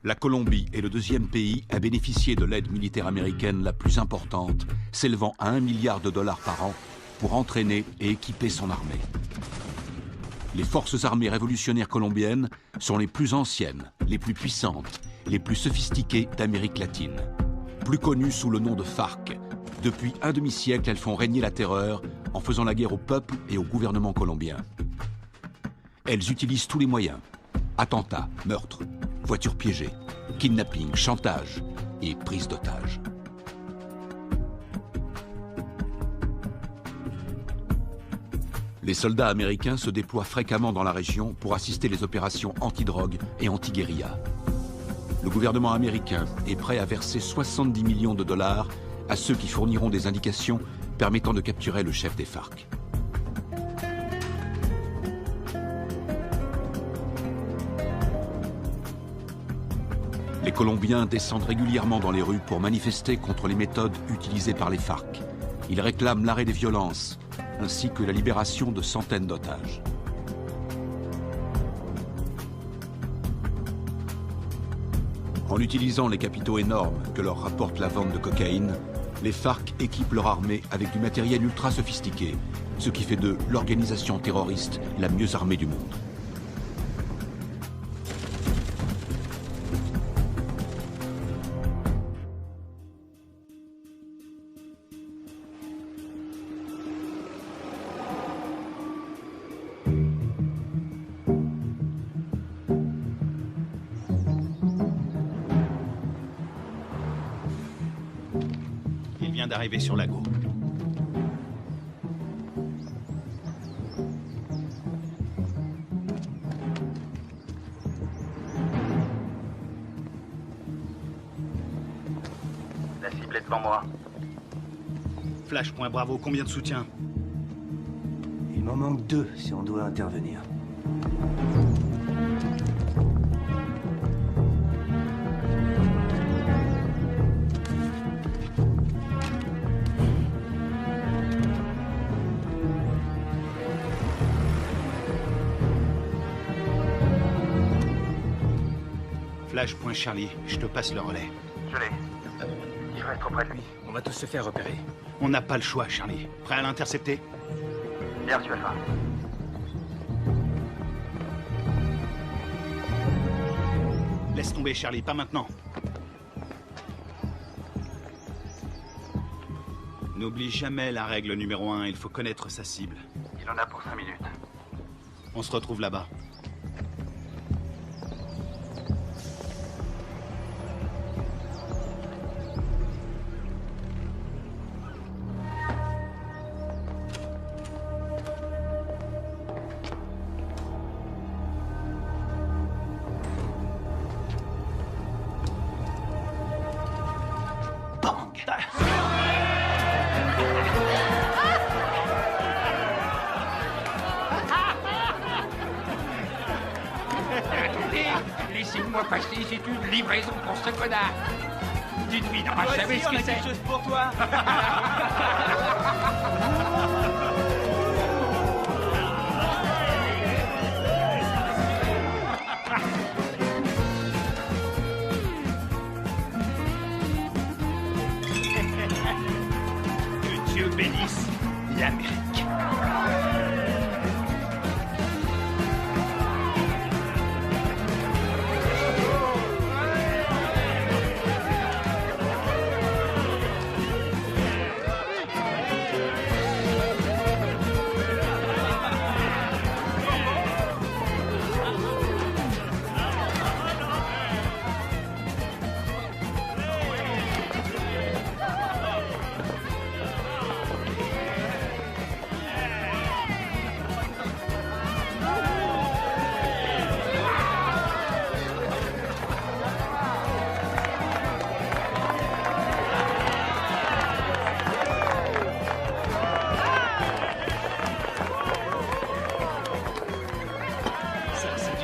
La Colombie est le deuxième pays à bénéficier de l'aide militaire américaine la plus importante, s'élevant à 1 milliard de dollars par an pour entraîner et équiper son armée. Les forces armées révolutionnaires colombiennes sont les plus anciennes, les plus puissantes, les plus sophistiquées d'Amérique latine. Plus connues sous le nom de FARC, depuis un demi-siècle, elles font régner la terreur en faisant la guerre au peuple et au gouvernement colombien. Elles utilisent tous les moyens. Attentats, meurtres, voitures piégées, kidnapping, chantage et prise d'otages. Les soldats américains se déploient fréquemment dans la région pour assister les opérations anti-drogue et anti-guérilla. Le gouvernement américain est prêt à verser 70 millions de dollars à ceux qui fourniront des indications permettant de capturer le chef des FARC. Les Colombiens descendent régulièrement dans les rues pour manifester contre les méthodes utilisées par les FARC. Ils réclament l'arrêt des violences, ainsi que la libération de centaines d'otages. En utilisant les capitaux énormes que leur rapporte la vente de cocaïne, les FARC équipent leur armée avec du matériel ultra sophistiqué, ce qui fait d'eux l'organisation terroriste la mieux armée du monde. D'arriver sur Lago. La cible est devant moi. Flash, point Bravo, combien de soutien? Il m'en manque 2 si on doit intervenir. Flash, point Charlie, je te passe le relais. Je l'ai. Il faut être auprès de lui. On va tous se faire repérer. On n'a pas le choix, Charlie. Prêt à l'intercepter? Bien reçu, Alpha. Laisse tomber, Charlie, pas maintenant. N'oublie jamais la règle numéro 1, il faut connaître sa cible. Il en a pour 5 minutes. On se retrouve là-bas. Laissez-moi passer, c'est une livraison pour ce connard. Dites-lui, n'aura jamais ce que c'est. Quelque chose pour toi. Que Dieu bénisse l'Amérique.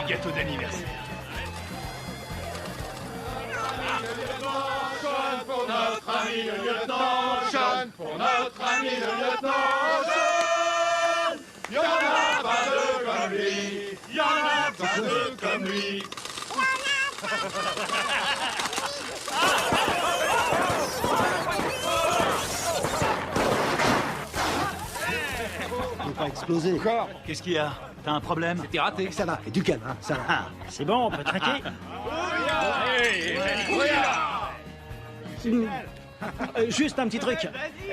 Gâteau d'anniversaire. Jeune pour notre ami le lieutenant, jeune pour notre ami le lieutenant, jeune. Y'en a pas deux comme lui, y'en a pas deux comme lui. Faut pas exploser. Encore? Qu'est-ce qu'il y a? T'as un problème? C'était raté. Ça va, et du calme, hein, ça va. C'est bon, on peut traquer. Juste un petit truc.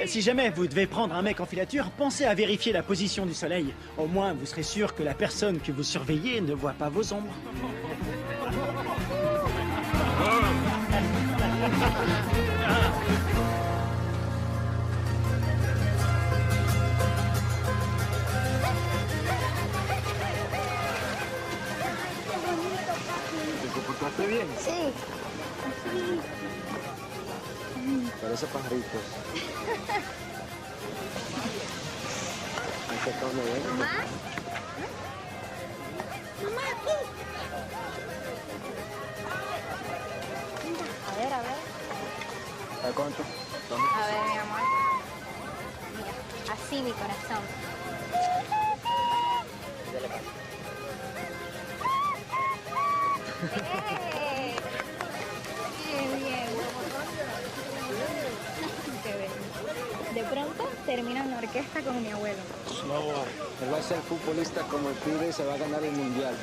Si jamais vous devez prendre un mec en filature, pensez à vérifier la position du soleil. Au moins, vous serez sûr que la personne que vous surveillez ne voit pas vos ombres. Sí. Parece pajaritos. ¿Mamá? Mamá, aquí. Mira, a ver, a ver. ¿A cuánto? A ver, mi amor. Mira, así mi corazón. ¡Eh! Bien, bien. Qué bien. De pronto termino en la orquesta con mi abuelo. No, él va a ser futbolista como el pibe y se va a ganar el mundial.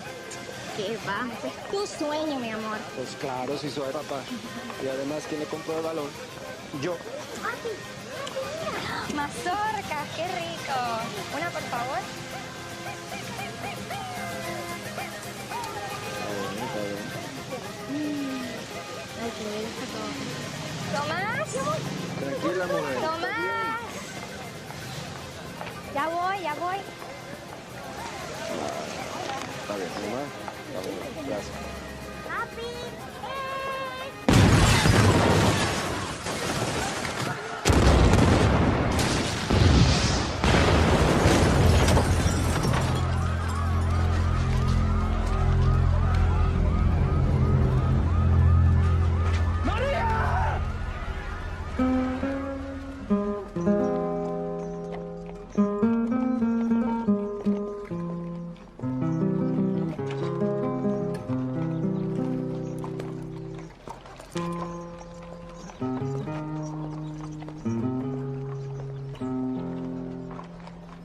¿Qué va? Ese es tu sueño, mi amor. Pues claro, si soy papá. Y además, ¿quién le compró el balón? Yo. Mazorcas, qué rico. Una, por favor. Ay, qué bien está todo. ¿Tomás? Tranquila, mujer. ¡Tomás! Ya voy, ya voy. Está bien, mamá. Está bien, gracias. ¡Papi!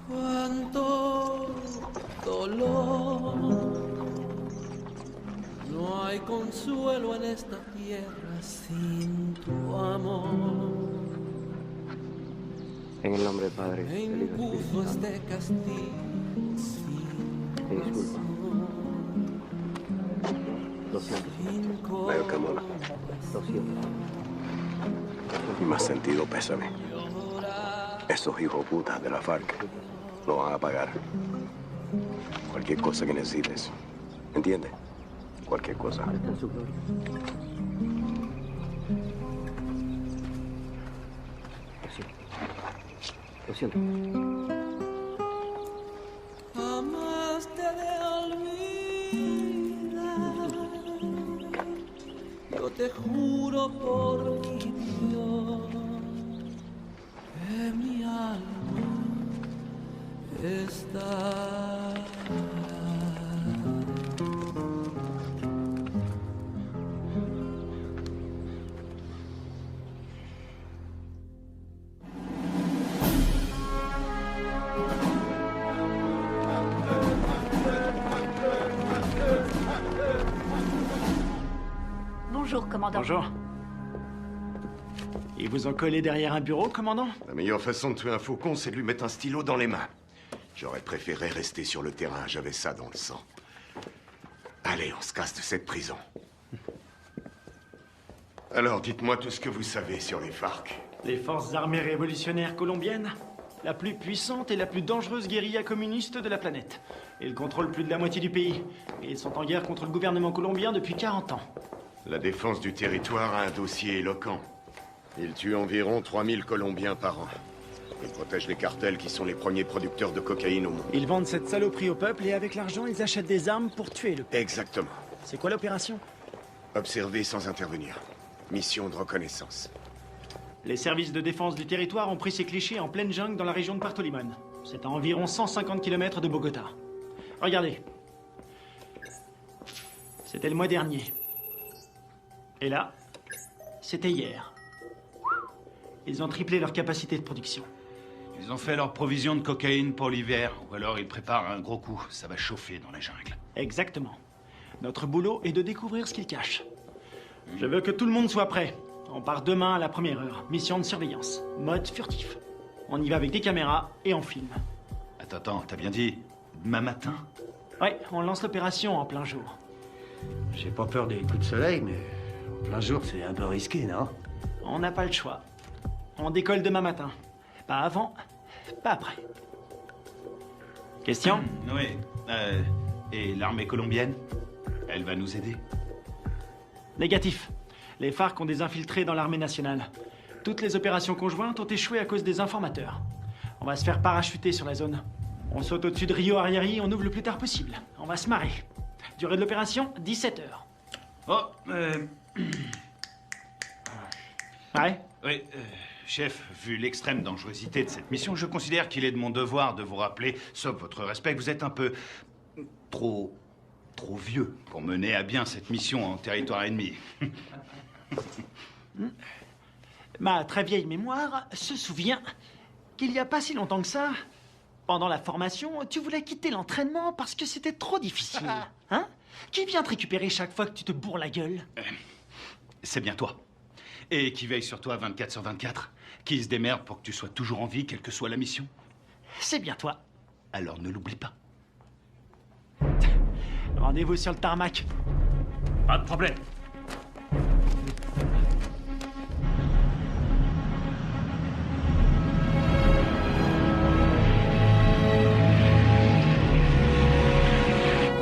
Cuánto dolor, no hay consuelo en esta tierra sin tu amor. En el nombre del Padre, Me del Hijo y del impuso Espíritu Santo. este castigo sin Me disculpa. Lo siento. Veo que mola. Lo siento. Y más sentido pésame. Esos hijos putas de la FARC lo van a pagar. Cualquier cosa que necesites. ¿Entiendes? Cualquier cosa. Está en su gloria. Lo siento. jamás te de olvidar. Yo te juro por mi Dios que mi alma está. Bonjour, commandant. Bonjour. Ils vous ont collé derrière un bureau, commandant? La meilleure façon de tuer un faucon, c'est de lui mettre un stylo dans les mains. J'aurais préféré rester sur le terrain, j'avais ça dans le sang. Allez, on se casse de cette prison. Alors, dites-moi tout ce que vous savez sur les FARC. Les forces armées révolutionnaires colombiennes, la plus puissante et la plus dangereuse guérilla communiste de la planète. Ils contrôlent plus de la moitié du pays. Et ils sont en guerre contre le gouvernement colombien depuis 40 ans. La défense du territoire a un dossier éloquent. Ils tuent environ 3000 Colombiens par an. Ils protègent les cartels qui sont les premiers producteurs de cocaïne au monde. Ils vendent cette saloperie au peuple et avec l'argent, ils achètent des armes pour tuer le peuple. Exactement. C'est quoi l'opération? Observer sans intervenir. Mission de reconnaissance. Les services de défense du territoire ont pris ces clichés en pleine jungle dans la région de Puerto Limón. C'est à environ 150 km de Bogota. Regardez. C'était le mois dernier. Et là, c'était hier. Ils ont triplé leur capacité de production. Ils ont fait leur provision de cocaïne pour l'hiver, ou alors ils préparent un gros coup. Ça va chauffer dans la jungle. Exactement. Notre boulot est de découvrir ce qu'ils cachent. Je veux que tout le monde soit prêt. On part demain à la première heure. Mission de surveillance. Mode furtif. On y va avec des caméras et on filme. Attends, t'as bien dit demain matin? Ouais, on lance l'opération en plein jour. J'ai pas peur des coups de soleil, mais en plein jour, c'est un peu risqué, non? On n'a pas le choix. On décolle demain matin. Pas avant, pas après. Question? Oui. Et l'armée colombienne? Elle va nous aider? Négatif. Les FARC ont des infiltrés dans l'armée nationale. Toutes les opérations conjointes ont échoué à cause des informateurs. On va se faire parachuter sur la zone. On saute au-dessus de Rio Arrieri, on ouvre le plus tard possible. On va se marrer. Durée de l'opération, 17 heures. Oh, Ouais? Oui, chef, vu l'extrême dangerosité de cette mission, je considère qu'il est de mon devoir de vous rappeler, sauf votre respect, que vous êtes un peu trop vieux pour mener à bien cette mission en territoire ennemi. Ma très vieille mémoire se souvient qu'il n'y a pas si longtemps que ça, pendant la formation, tu voulais quitter l'entraînement parce que c'était trop difficile. Hein? Qui vient te récupérer chaque fois que tu te bourres la gueule? C'est bien toi. Et qui veille sur toi 24/24. Qui se démerde pour que tu sois toujours en vie, quelle que soit la mission. C'est bien toi. Alors ne l'oublie pas. Rendez-vous sur le tarmac. Pas de problème.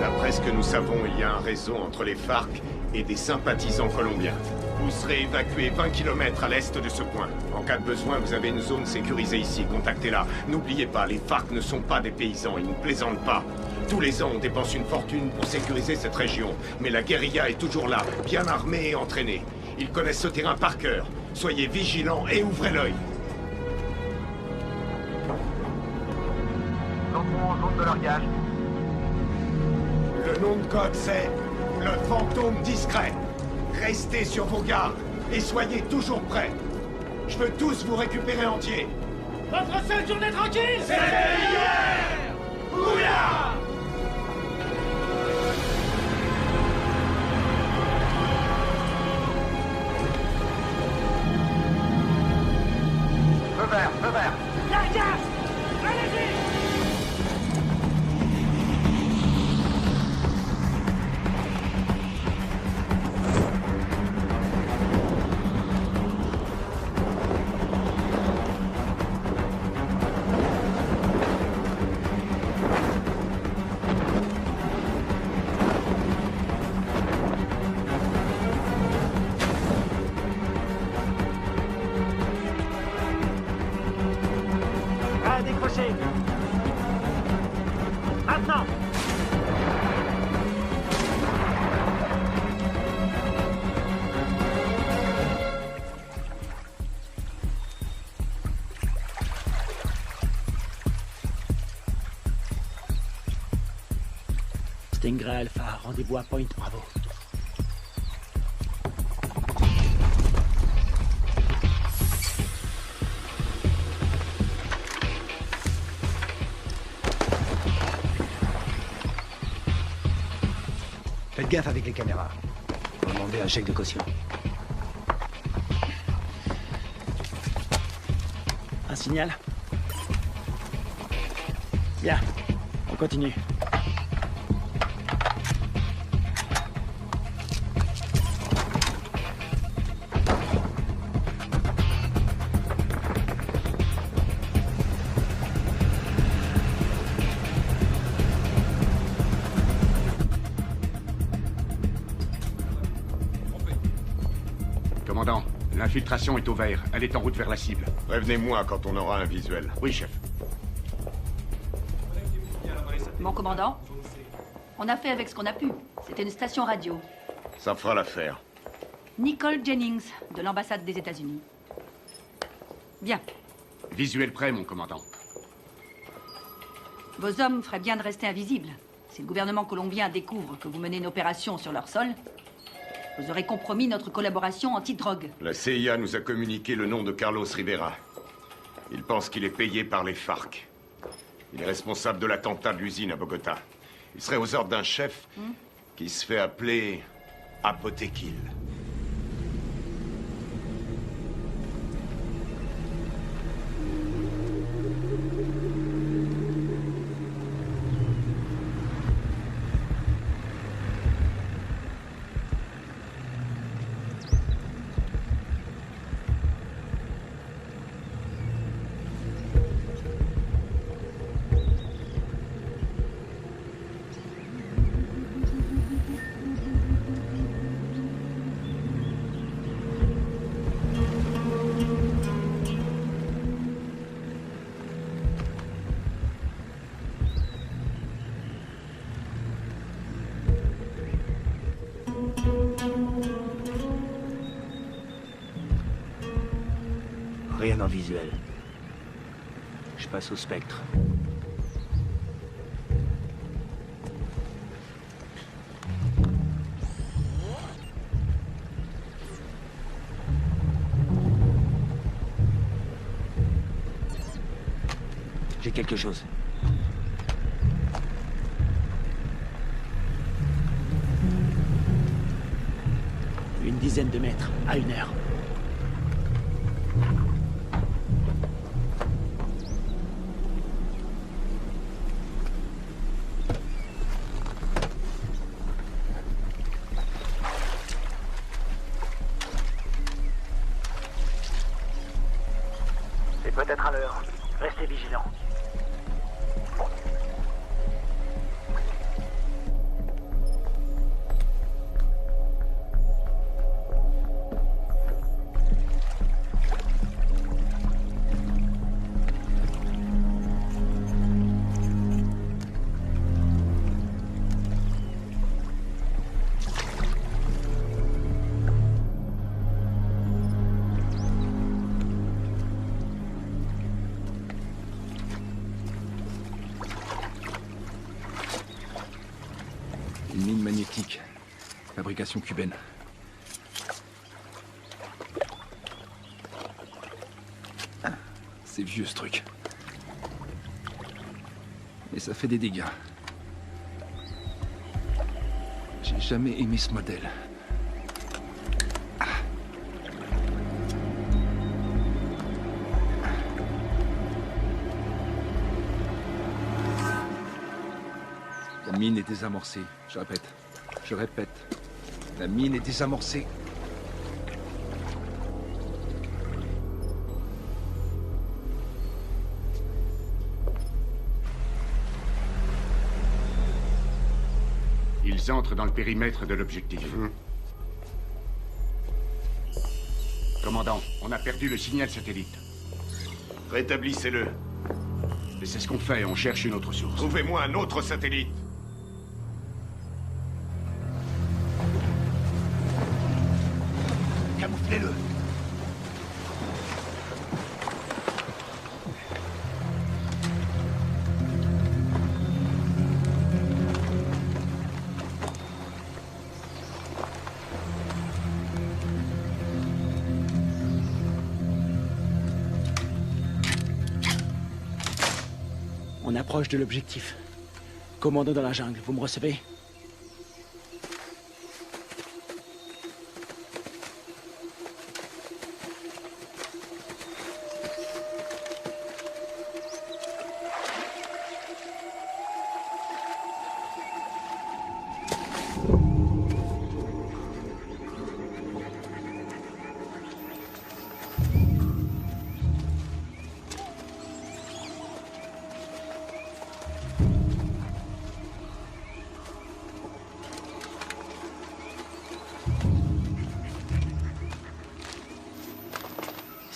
D'après ce que nous savons, il y a un réseau entre les FARC et des sympathisants colombiens. Vous serez évacué 20 km à l'est de ce point. En cas de besoin, vous avez une zone sécurisée ici. Contactez-la. N'oubliez pas, les FARC ne sont pas des paysans. Ils ne plaisantent pas. Tous les ans, on dépense une fortune pour sécuriser cette région. Mais la guérilla est toujours là, bien armée et entraînée. Ils connaissent ce terrain par cœur. Soyez vigilants et ouvrez l'œil. Entrons en zone de largage. Le nom de code, c'est le fantôme discret. Restez sur vos gardes et soyez toujours prêts. Je veux tous vous récupérer entiers. Votre seule journée tranquille, c'était hier! Ouya! Feu vert, feu vert. Largage! Allez-y! À décrocher. Maintenant. Stingray Alpha, rendez-vous à Point Bravo. Faites gaffe avec les caméras. Faut demander un chèque de caution. Un signal? Bien, on continue. Commandant, l'infiltration est au vert. Elle est en route vers la cible. Prévenez-moi quand on aura un visuel. Oui, chef. Mon commandant, on a fait avec ce qu'on a pu. C'était une station radio. Ça fera l'affaire. Nicole Jennings, de l'ambassade des États-Unis. Bien. Visuel prêt, mon commandant. Vos hommes feraient bien de rester invisibles. Si le gouvernement colombien découvre que vous menez une opération sur leur sol, Vous aurez compromis notre collaboration anti-drogue. La CIA nous a communiqué le nom de Carlos Rivera. Il pense qu'il est payé par les FARC. Il est responsable de l'attentat de l'usine à Bogota. Il serait aux ordres d'un chef qui se fait appeler Apotekil. Rien en visuel. Je passe au spectre. J'ai quelque chose. Une dizaine de mètres, à 1 heure. C'est peut-être à l'heure. Restez vigilants. Une mine magnétique. Fabrication cubaine. Ah, c'est vieux ce truc. Et ça fait des dégâts. J'ai jamais aimé ce modèle. La mine est désamorcée. Je répète. La mine est désamorcée. Ils entrent dans le périmètre de l'objectif. Commandant, on a perdu le signal satellite. Rétablissez-le. Et c'est ce qu'on fait, on cherche une autre source. Trouvez-moi un autre satellite. Camouflez-le. On approche de l'objectif. Commando dans la jungle, vous me recevez?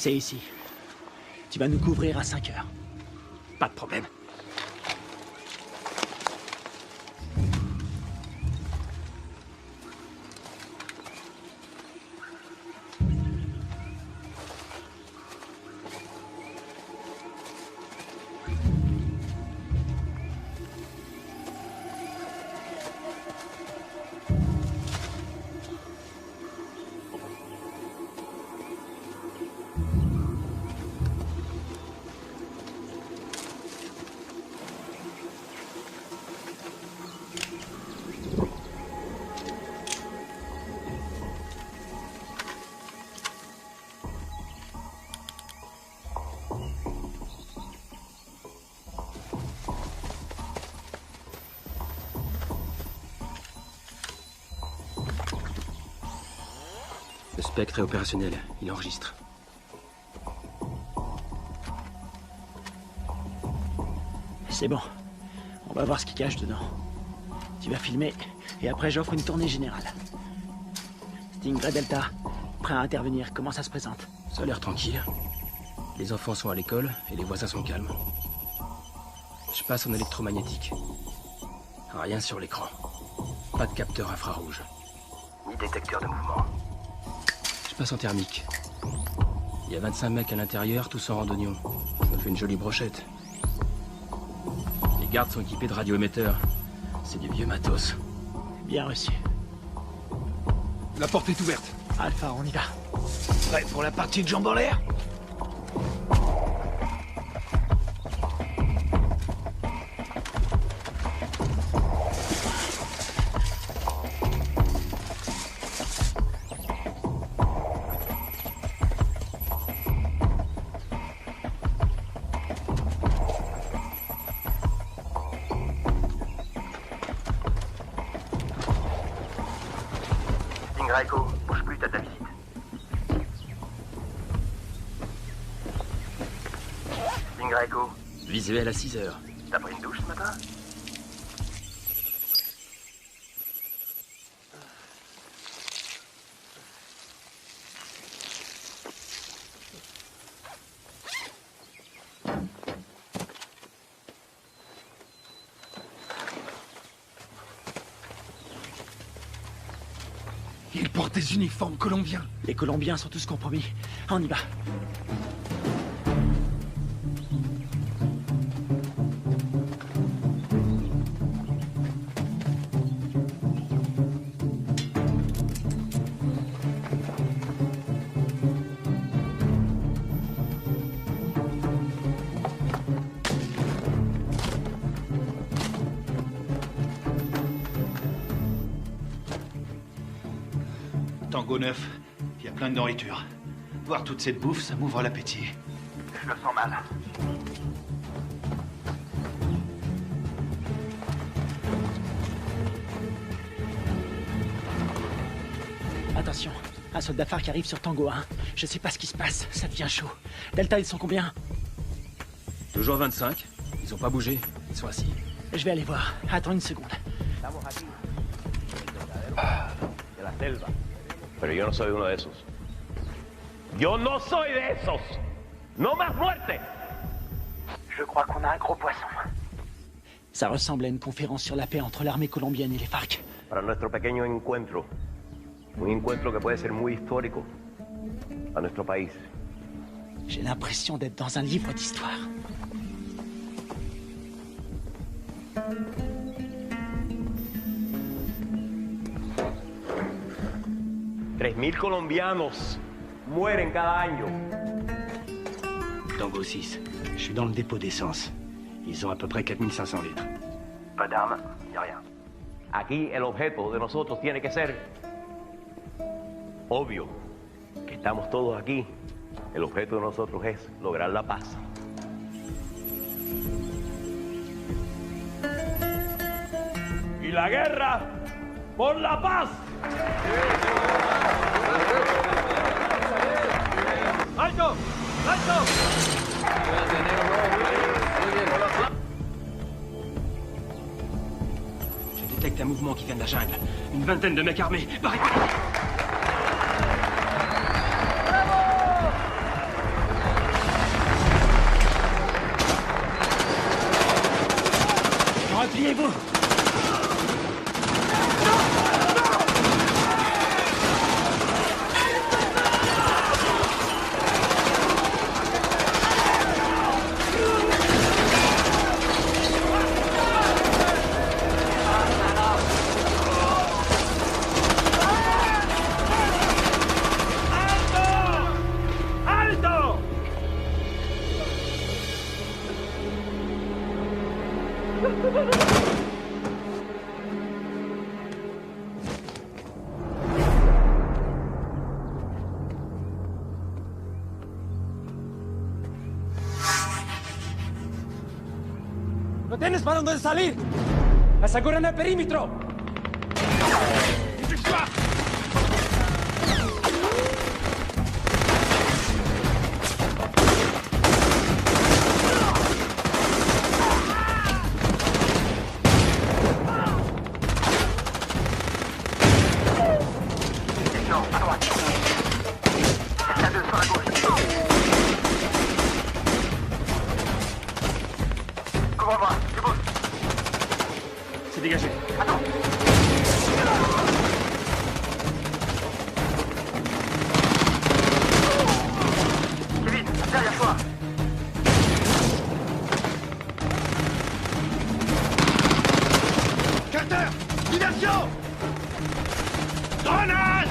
C'est ici. Tu vas nous couvrir à 5 heures. Pas de problème. spectre est opérationnel. Il enregistre. C'est bon. On va voir ce qu'il cache dedans. Tu vas filmer, et après j'offre une tournée générale. Stingray Delta, prêt à intervenir. Comment ça se présente? Ça a l'air tranquille. Les enfants sont à l'école, et les voisins sont calmes. Je passe en électromagnétique. Rien sur l'écran. Pas de capteur infrarouge. Ni détecteur de mouvement. Je passe en thermique. Il y a 25 mecs à l'intérieur, tous en randonnion. Ça fait une jolie brochette. Les gardes sont équipés de radioémetteurs. C'est du vieux matos. Bien reçu. La porte est ouverte. Alpha, on y va. Prêt pour la partie de jambes en l'air? Stingray Echo, bouge plus, t'as ta visite. Stingray Echo, Visuel à 6 heures. t'as pris une douche ce matin? Ils portent des uniformes colombiens. Les Colombiens sont tous compromis. On y va. Tango 9, il y a plein de nourriture. Voir toute cette bouffe, ça m'ouvre l'appétit. Je le sens mal. Attention, un soldat phare qui arrive sur Tango 1. Je sais pas ce qui se passe, ça devient chaud. Delta, ils sont combien? Toujours 25. Ils ont pas bougé. Ils sont assis. Je vais aller voir. Attends une seconde. De la selva. Pero yo no soy uno de esos. Yo no soy de esos. No más muerte. Je crois qu'on a un gros poisson. Ça ressemble à une conférence sur la paix entre l'armée colombienne et les FARC. Para nuestro pequeño encuentro. Un encuentro que puede ser muy histórico a nuestro país. J'ai l'impression d'être dans un livre d'histoire. $3,000 colombianos mueren cada año. Tango 6, je suis dans le dépôt d'essence. Ils ont à peu près 4500 litres. Pas d'armes, y a rien. Aquí el objeto de nosotros tiene que ser obvio. Que estamos todos aquí. El objeto de nosotros es lograr la paz. Y la guerra por la paz. ¡Alto! ¡Alto! Je détecte un mouvement qui vient de la jungle. Une vingtaine de mecs armés. Barricade! Repliez-vous! ¡No tienes para dónde salir! ¡Aseguren el perímetro! devant moi. Tu bouges. C'est dégagé. Attends. Kevin, derrière toi. Carter! Diversion! Grenade!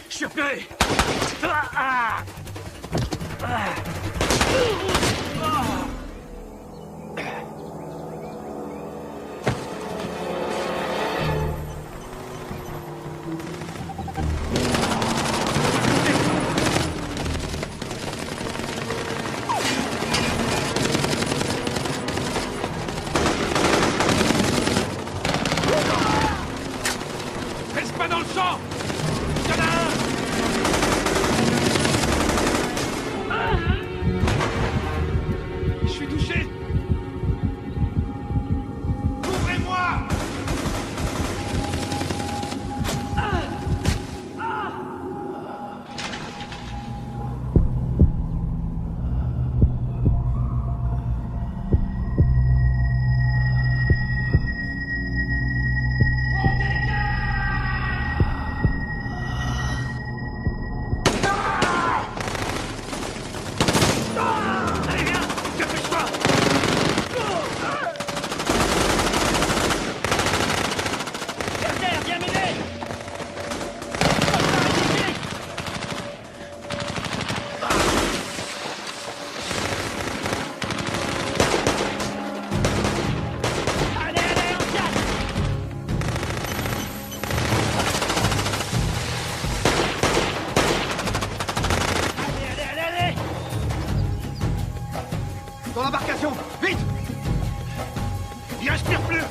Je suis repéré. Reste pas dans le champ. Je suis touché. Ouvrez-moi. Dans l'embarcation. Vite. Il respire plus.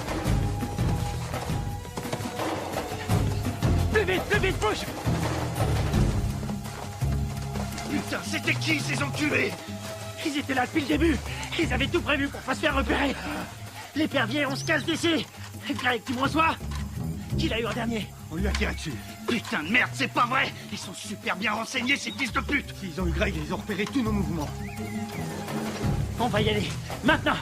Plus vite, bouge. Putain, c'était qui ces enculés? Ils étaient là depuis le début. Ils avaient tout prévu pour pas se faire repérer. L'épervier, on se casse d'ici. Greg, tu me reçois? Qui l'a eu en dernier? On lui a tiré dessus. Putain de merde, c'est pas vrai. Ils sont super bien renseignés, ces fils de pute. S'ils ont eu Greg, ils ont repéré tous nos mouvements. On va y aller. Maintenant.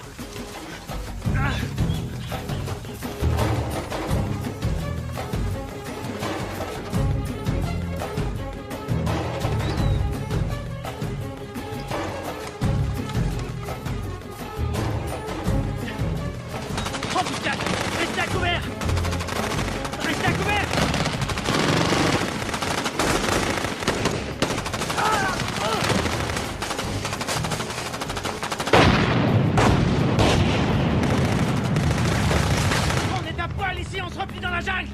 Oh putain! Restez à couvert! Restez à couvert! On est à poil ici, on se replie dans la jungle!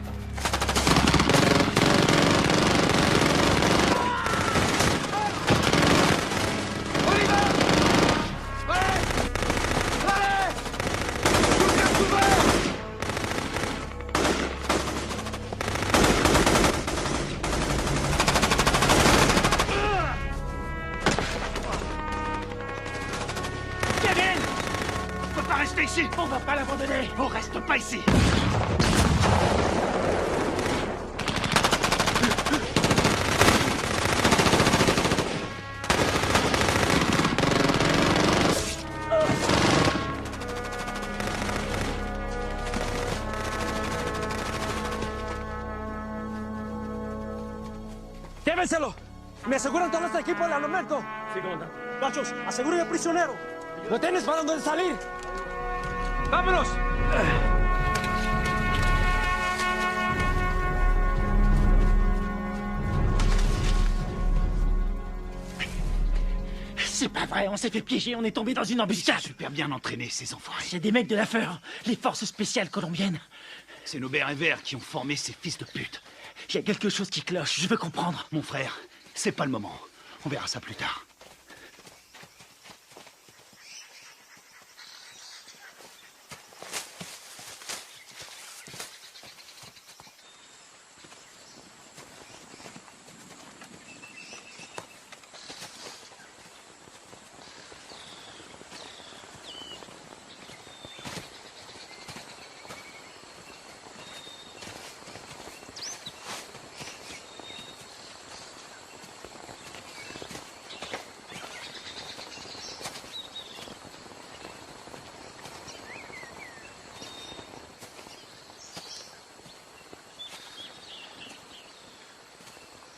Ici. On va pas l'abandonner. On reste pas ici. ¡Llévenselo! ¡Me aseguran todo este equipo al armamento! Sí, comandante. Gachos, aseguren al prisionero. ¡Lo tienes para donde salir! ¡Vámonos! C'est pas vrai, on s'est fait piéger, on est tombé dans une embuscade. Super bien entraînés, ces enfoirés. C'est des mecs de la FEUR, les forces spéciales colombiennes. C'est nos bérets verts qui ont formé ces fils de pute. Il y a quelque chose qui cloche, je veux comprendre. Mon frère, c'est pas le moment. On verra ça plus tard.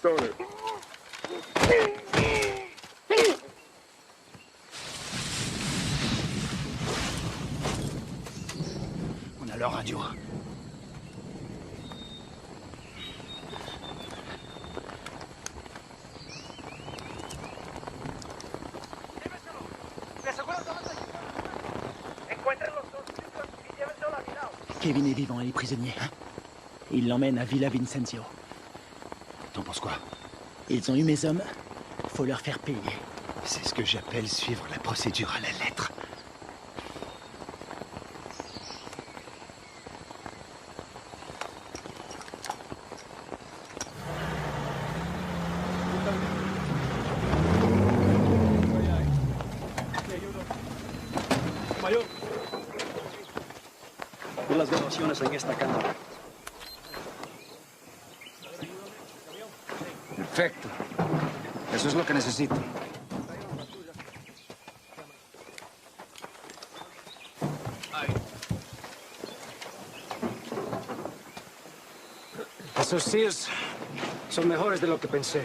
Tony. On a leur radio. Kevin est vivant, il est prisonnier. Il l'emmène à Villa Vincenzio. T'en penses quoi? Ils ont eu mes hommes. Faut leur faire payer. C'est ce que j'appelle suivre la procédure à la lettre. Mayor, vi las grabaciones en esta cámara. Perfecto. Eso es lo que necesito. Esos tíos son mejores de lo que pensé.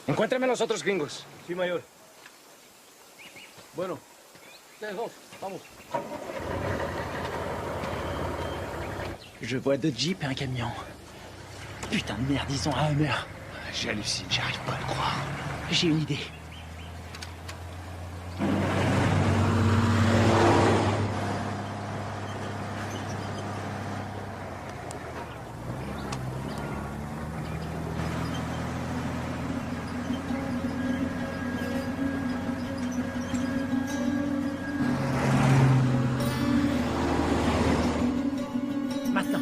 Encuéntrame a los otros gringos. Sí, mayor. Bueno, ustedes dos, vamos. Je vois deux jeeps et un camion. Putain de merde, ils ont un Hummer. J'hallucine, j'arrive pas à le croire. J'ai une idée. Maintenant.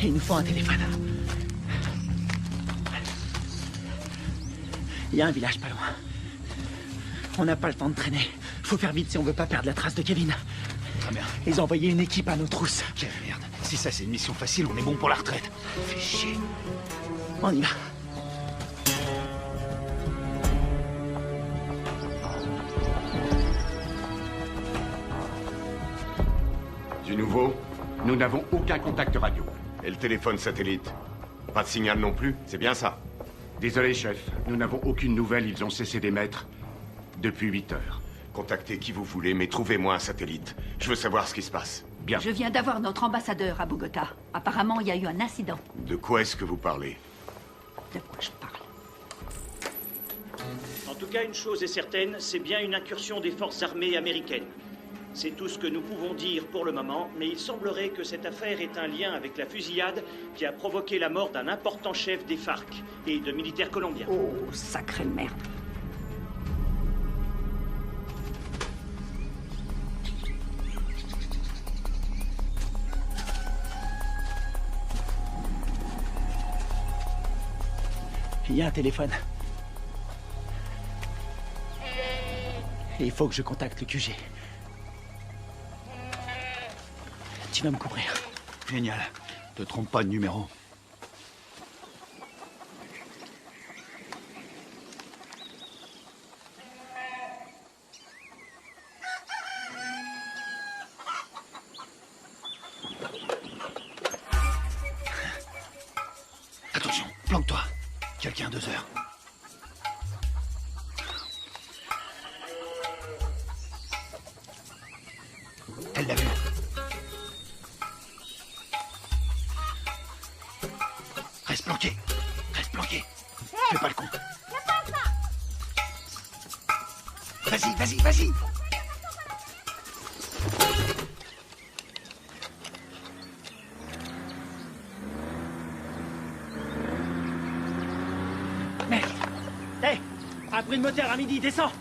Il nous faut un téléphone. Il y a un village pas loin. On n'a pas le temps de traîner. Faut faire vite si on veut pas perdre la trace de Kevin. Très bien. Ils ont envoyé une équipe à nos trousses. Quelle merde. Si ça c'est une mission facile, on est bon pour la retraite. Fais chier. On y va. Du nouveau? Nous n'avons aucun contact radio. Et le téléphone satellite? Pas de signal non plus, c'est bien ça? Désolé, chef. Nous n'avons aucune nouvelle. Ils ont cessé d'émettre depuis 8 heures. Contactez qui vous voulez, mais trouvez-moi un satellite. Je veux savoir ce qui se passe. Bien. Je viens d'avoir notre ambassadeur à Bogota. Apparemment, il y a eu un incident. De quoi est-ce que vous parlez? De quoi je parle? En tout cas, une chose est certaine, c'est bien une incursion des forces armées américaines. C'est tout ce que nous pouvons dire pour le moment, mais il semblerait que cette affaire ait un lien avec la fusillade qui a provoqué la mort d'un important chef des FARC et de militaires colombiens. Oh, sacrée merde. Il y a un téléphone. Il faut que je contacte le QG. Tu vas me couvrir. Génial. Te trompe pas de numéro. Attention, planque-toi. Quelqu'un à 2 heures. Elle l'a vu. Reste planqué. Reste planqué. Fais pas le con. Vas-y, vas-y, vas-y. Merde. Hé, un bruit de moteur à midi, descends.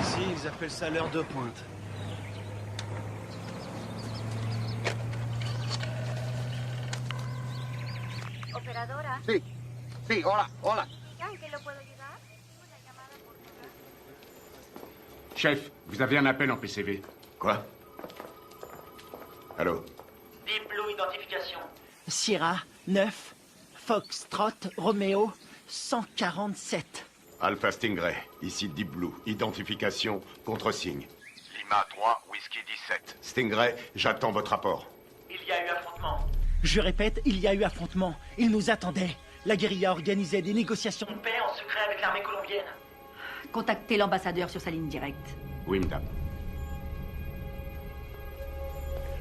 Ici, ils appellent ça l'heure de pointe. Sí, sí, hola, hola. ¿En qué lo puedo ayudar? Chef, vous avez un appel en PCV. Quoi? Allô? Deep Blue Identification. Sierra 9, Foxtrot, Romeo 147. Alpha Stingray, ici Deep Blue. Identification, contre-signe. Lima 3, Whisky 17. Stingray, j'attends votre rapport. Il y a eu affrontement. Je répète, il y a eu affrontement. Ils nous attendaient. La guérilla organisait des négociations de paix En secret avec l'armée colombienne. Contactez l'ambassadeur sur sa ligne directe. Oui, madame.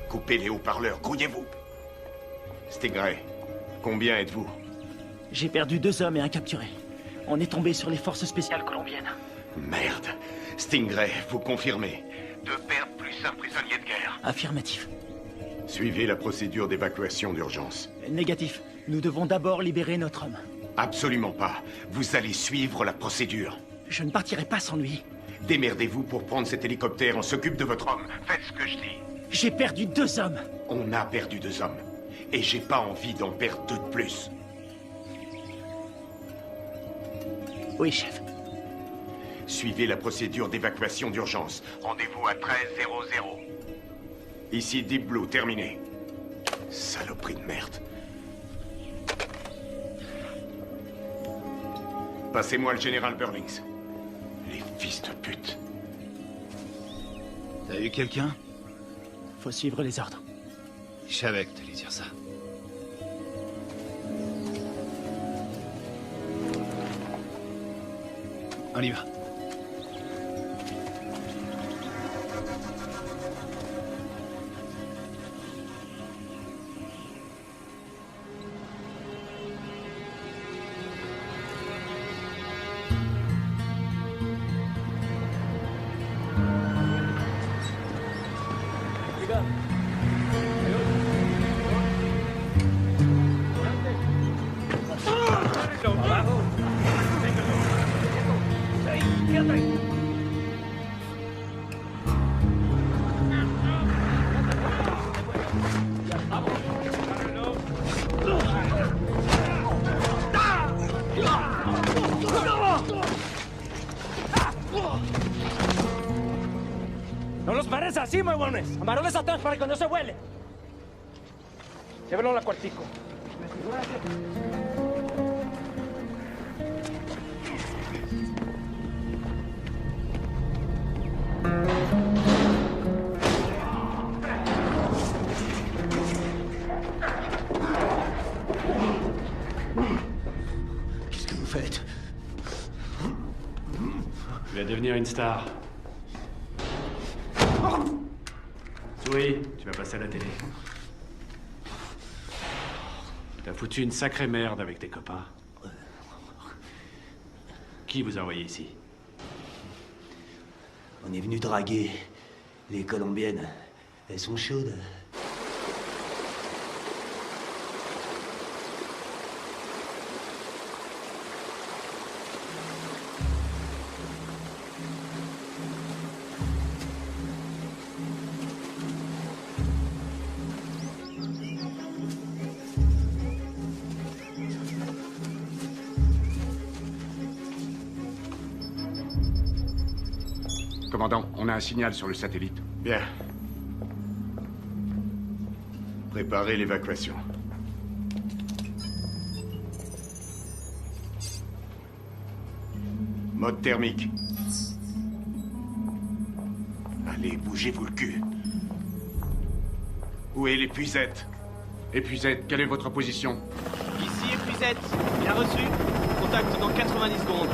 Coupez les haut-parleurs, grouillez-vous. Stingray, combien êtes-vous? J'ai perdu 2 hommes et un capturé. On est tombé sur les forces spéciales colombiennes. Merde. Stingray, vous confirmez? 2 pertes plus un prisonnier de guerre. Affirmatif. Suivez la procédure d'évacuation d'urgence. Négatif. Nous devons d'abord libérer notre homme. Absolument pas. Vous allez suivre la procédure. Je ne partirai pas sans lui. Démerdez-vous pour prendre cet hélicoptère. On s'occupe de votre homme. Faites ce que je dis. J'ai perdu 2 hommes. On a perdu 2 hommes. Et j'ai pas envie d'en perdre 2 de plus. Oui, chef. Suivez la procédure d'évacuation d'urgence. Rendez-vous à 13:00. Ici Deep Blue, terminé. Saloperie de merde. Passez-moi le général Burlings. Les fils de pute. T'as eu quelqu'un? Faut suivre les ordres. Je savais que t'allais dire ça. On y va. ¡No los pares así, huevones! ¡Amarones atrás para que no se huele! Llévenlo al cuartico. Qu'est-ce que vous faites? Tu vas devenir une star. Oui, tu vas passer à la télé. T'as foutu une sacrée merde avec tes copains. Qui vous a envoyé ici? On est venu draguer les Colombiennes. Elles sont chaudes. Commandant, on a un signal sur le satellite. Bien. Préparez l'évacuation. Mode thermique. Allez, bougez-vous le cul. Où est l'épuisette? Épuisette, quelle est votre position? Ici, épuisette. Bien reçu. Contact dans 90 secondes.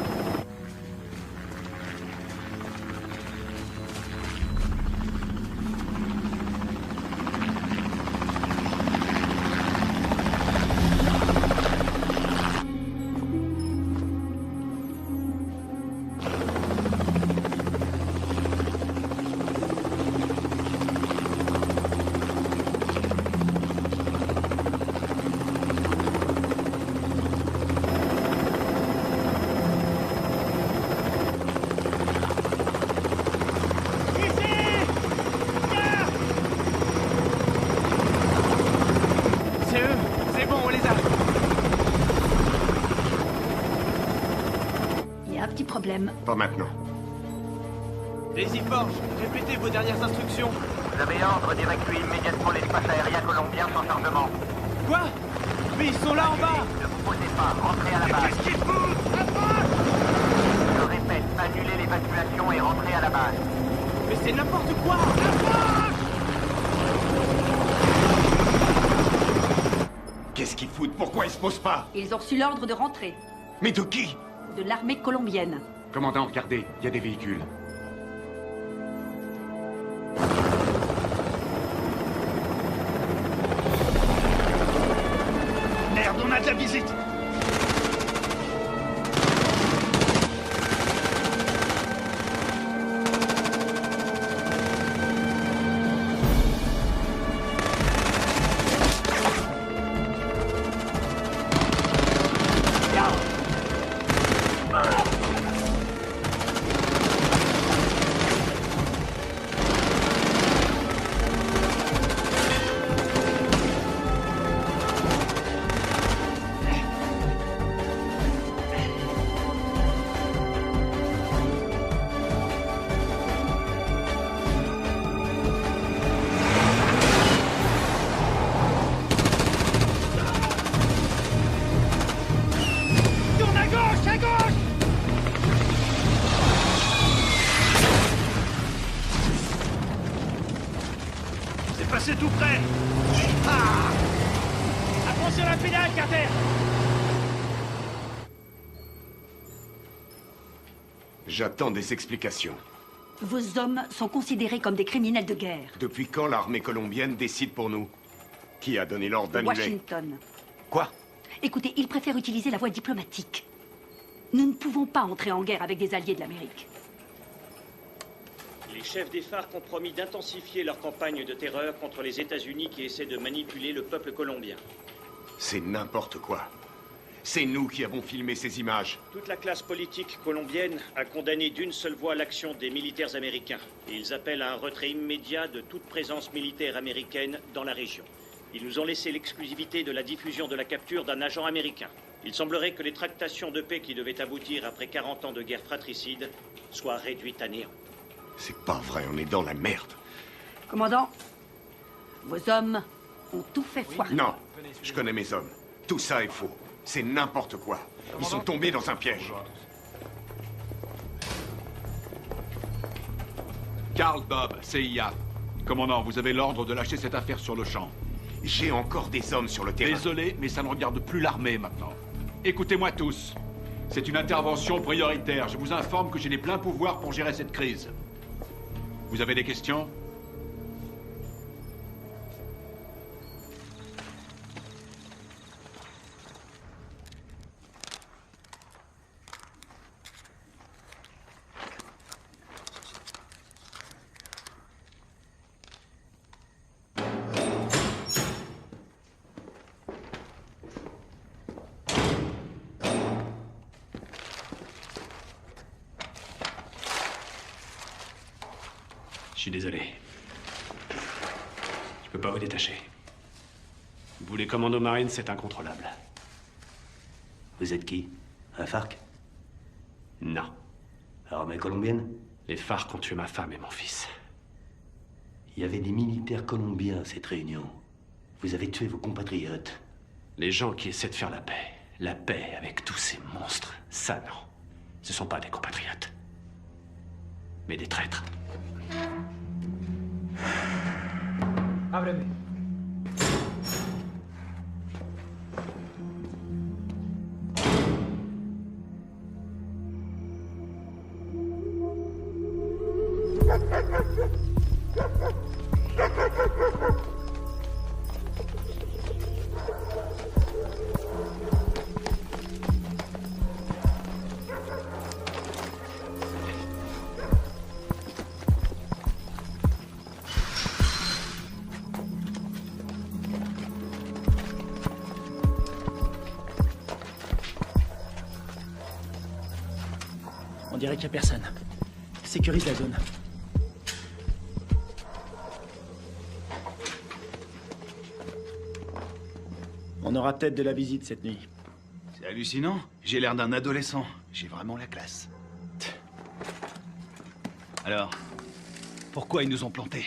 petit problème. Pas maintenant. Daisy Forge, répétez vos dernières instructions. Vous avez ordre d'évacuer immédiatement l'espace aérien colombien sans chargement. Quoi? Mais ils sont là en bas! Ne vous posez pas, rentrez à la base. Qu'est-ce qu'ils foutent? Je répète, annulez l'évacuation et rentrez à la base. Mais c'est n'importe quoi! Qu'est-ce qu'ils foutent? Pourquoi ils se posent pas? Ils ont reçu l'ordre de rentrer. Mais de qui? De l'armée colombienne. Commandant, regardez, il y a des véhicules. Merde, on a de la visite! C'est tout près. Ah! Attention à la pédale, Carter! J'attends des explications. Vos hommes sont considérés comme des criminels de guerre. Depuis quand l'armée colombienne décide pour nous? Qui a donné l'ordre d'annuler? Washington. Quoi? Écoutez, ils préfèrent utiliser la voie diplomatique. Nous ne pouvons pas entrer en guerre avec des alliés de l'Amérique. Les chefs des FARC ont promis d'intensifier leur campagne de terreur contre les États-Unis qui essaient de manipuler le peuple colombien. C'est n'importe quoi. C'est nous qui avons filmé ces images. Toute la classe politique colombienne a condamné d'une seule voix l'action des militaires américains. Et ils appellent à un retrait immédiat de toute présence militaire américaine dans la région. Ils nous ont laissé l'exclusivité de la diffusion de la capture d'un agent américain. Il semblerait que les tractations de paix qui devaient aboutir après 40 ans de guerre fratricide soient réduites à néant. C'est pas vrai, on est dans la merde. Commandant, vos hommes ont tout fait foirer. Non, je connais mes hommes. Tout ça est faux. C'est n'importe quoi. Ils sont tombés dans un piège. Karl Bob, CIA. Commandant, vous avez l'ordre de lâcher cette affaire sur le champ. J'ai encore des hommes sur le terrain. Désolé, mais ça ne regarde plus l'armée maintenant. Écoutez-moi tous. C'est une intervention prioritaire. Je vous informe que j'ai les pleins pouvoirs pour gérer cette crise. Vous avez des questions? Je suis désolé. Je peux pas vous détacher. Vous, les commandos marines, c'est incontrôlable. Vous êtes qui? Un FARC? Non. Armée colombienne? Les FARC ont tué ma femme et mon fils. Il y avait des militaires colombiens à cette réunion. Vous avez tué vos compatriotes. Les gens qui essaient de faire la paix avec tous ces monstres, ça non. Ce sont pas des compatriotes. Mais des traîtres. Ábreme. On dirait qu'il n'y a personne. Sécurise la zone. On aura peut-être de la visite cette nuit. C'est hallucinant. J'ai l'air d'un adolescent. J'ai vraiment la classe. Alors, pourquoi ils nous ont plantés?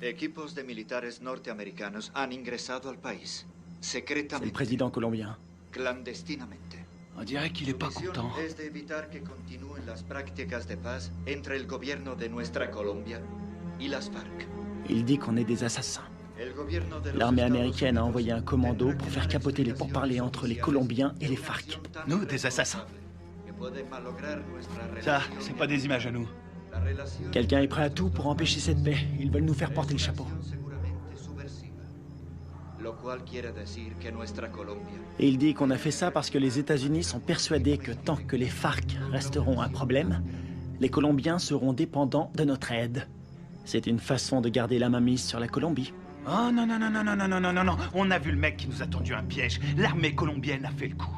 Equipos de militares norteamericanos han ingresado al país, C'est secretamente, le président colombien. clandestinamente. On dirait qu'il est pas Su misión content. es de evitar que continúen las prácticas de paz entre el gobierno de nuestra Colombia y las FARC. Il dit qu'on est des assassins. El gobierno de los L'armée Estados américaine a envoyé un commando pour faire capoter les pourparlers entre les Colombiens et les FARC. Nous, des assassins. que pueden malograr nuestra Ça, relación. c'est pas des images à nous. La relación Quelqu'un est prêt à tout pour empêcher cette paix. Ils veulent nous faire porter le chapeau. seguramente subversiva, lo cual quiere decir que nuestra Colombia Et il dit qu'on a fait ça parce que les États-Unis sont persuadés que tant que les FARC resteront un problème, les Colombiens seront dépendants de notre aide. C'est une façon de garder la main mise sur la Colombie. Oh non, non, non, non, non, non, non, non, non, non. On a vu le mec qui nous a tendu un piège. L'armée colombienne a fait le coup.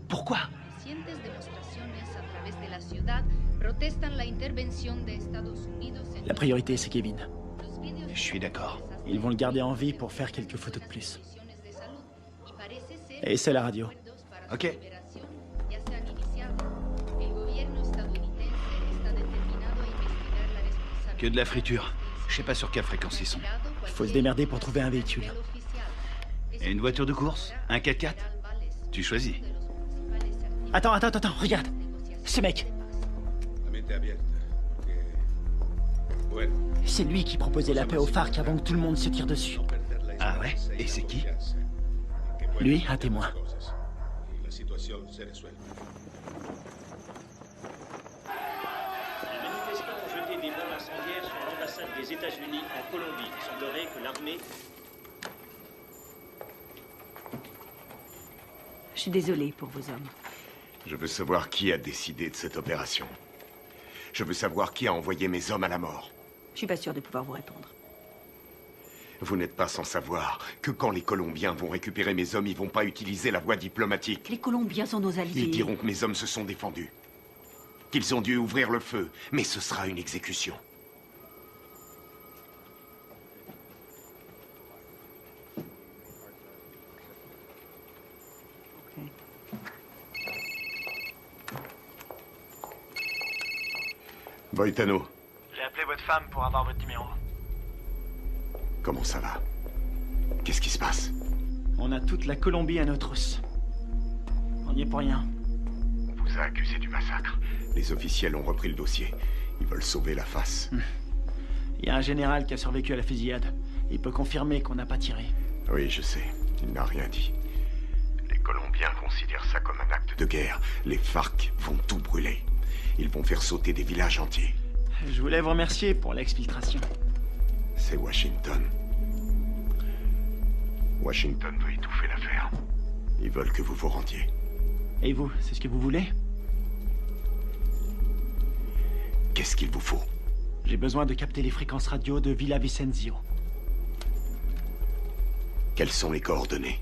Pourquoi? Recientes demostraciones a través de la ciudad protestan la intervención de Estados Unidos en La priorité, c'est Kevin. los vídeos Je suis d'accord. Ils vont le garder en vie pour faire quelques photos de plus. de salud y parece ser Et c'est la radio. Ok. que ya se han iniciado. El gobierno estadounidense está determinado a investigar la responsabilidad Que de la friture. Je sais pas sur quelle fréquence ils sont. Il faut se démerder pour trouver un véhicule. Et une voiture de course? Un 4x4? Tu choisis. Attends, regarde. Ce mec, c'est lui qui proposait la paix aux FARC avant que tout le monde se tire dessus. Ah ouais? Et c'est qui? Lui, un témoin. La situación se resuelve. Les manifestants ont jeté des bombes incendiaires sur l'ambassade des États-Unis en Colombie. Il semblerait que l'armée... Je suis désolée pour vos hommes. Je veux savoir qui a décidé de cette opération. Je veux savoir qui a envoyé mes hommes à la mort. Je suis pas sûre de pouvoir vous répondre. Vous n'êtes pas sans savoir que quand les Colombiens vont récupérer mes hommes, ils vont pas utiliser la voie diplomatique. Les Colombiens sont nos alliés. Ils diront que mes hommes se sont défendus. Qu'ils ont dû ouvrir le feu, mais ce sera une exécution. Voitano, J'ai appelé votre femme pour avoir votre numéro. comment ça va? Qu'est-ce qui se passe? On a toute la Colombie à nos trousses. On n'y est pour rien. On vous a accusé du massacre. Les officiels ont repris le dossier. Ils veulent sauver la face. Il y a un général qui a survécu à la fusillade. Il peut confirmer qu'on n'a pas tiré. Oui, je sais. Il n'a rien dit. Les Colombiens considèrent ça comme un acte de guerre. Les FARC vont tout brûler. Ils vont faire sauter des villages entiers. Je voulais vous remercier pour l'exfiltration. C'est Washington. Washington veut étouffer l'affaire. Ils veulent que vous vous rendiez. Et vous, c'est ce que vous voulez? Qu'est-ce qu'il vous faut? J'ai besoin de capter les fréquences radio de Villa Vicenzio. Quelles sont les coordonnées?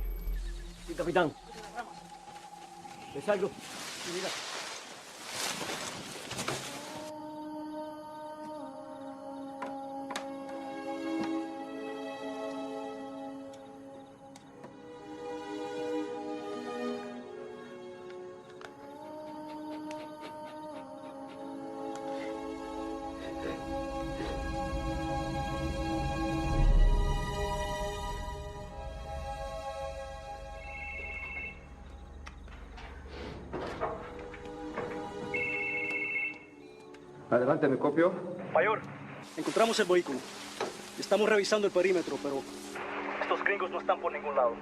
Sí, capitán. ¿Ves algo? Mira. Adelante, me copio. Mayor, encontramos el vehículo. Estamos revisando el perímetro, pero estos gringos no están por ningún lado.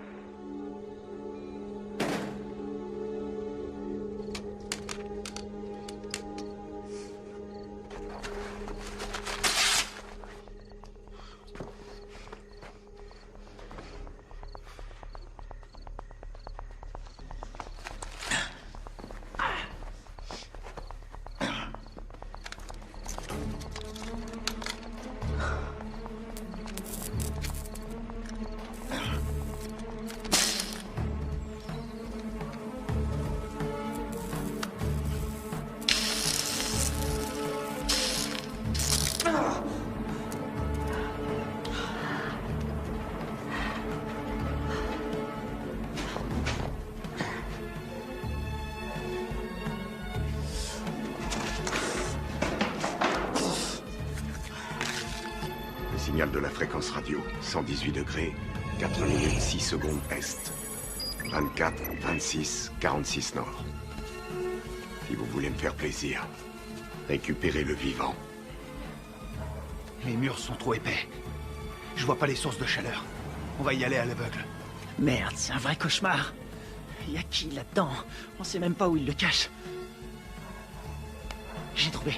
signal de la fréquence radio. 118 degrés, 4 minutes 6 secondes est. 24, 26, 46 nord. Si vous voulez me faire plaisir, récupérez le vivant. Les murs sont trop épais. Je vois pas les sources de chaleur. On va y aller à l'aveugle. Merde, c'est un vrai cauchemar. Y a qui là-dedans? On sait même pas où il le cache. J'ai trouvé.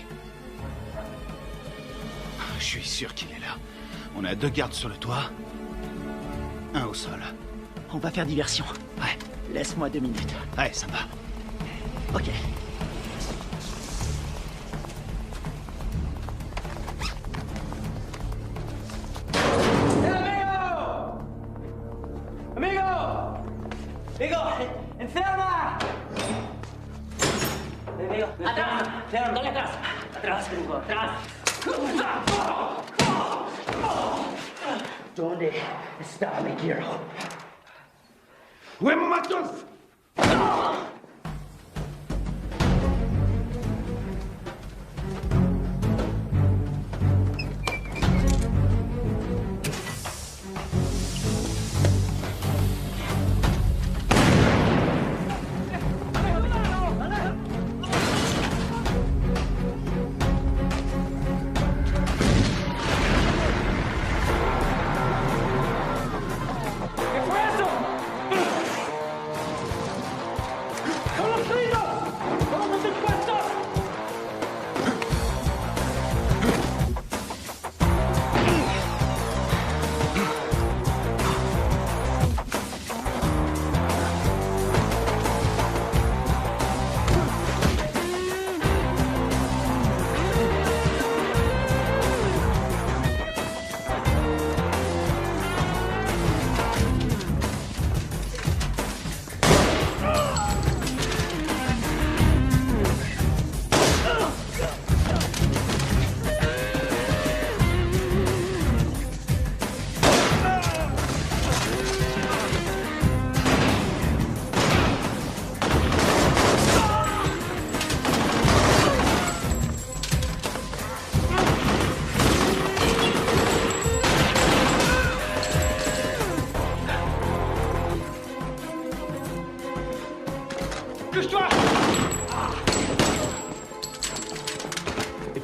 Je suis sûr qu'il est là. On a 2 gardes sur le toit. 1 au sol. On va faire diversion. Ouais. Laisse-moi 2 minutes. Ouais, ça va. Ok. ¡Amigo! ¡Enferma! Amigo, atrás, dale atrás. Atrás, gringo, atrás. ¿Dónde está mi hero? ¡Huevos matos!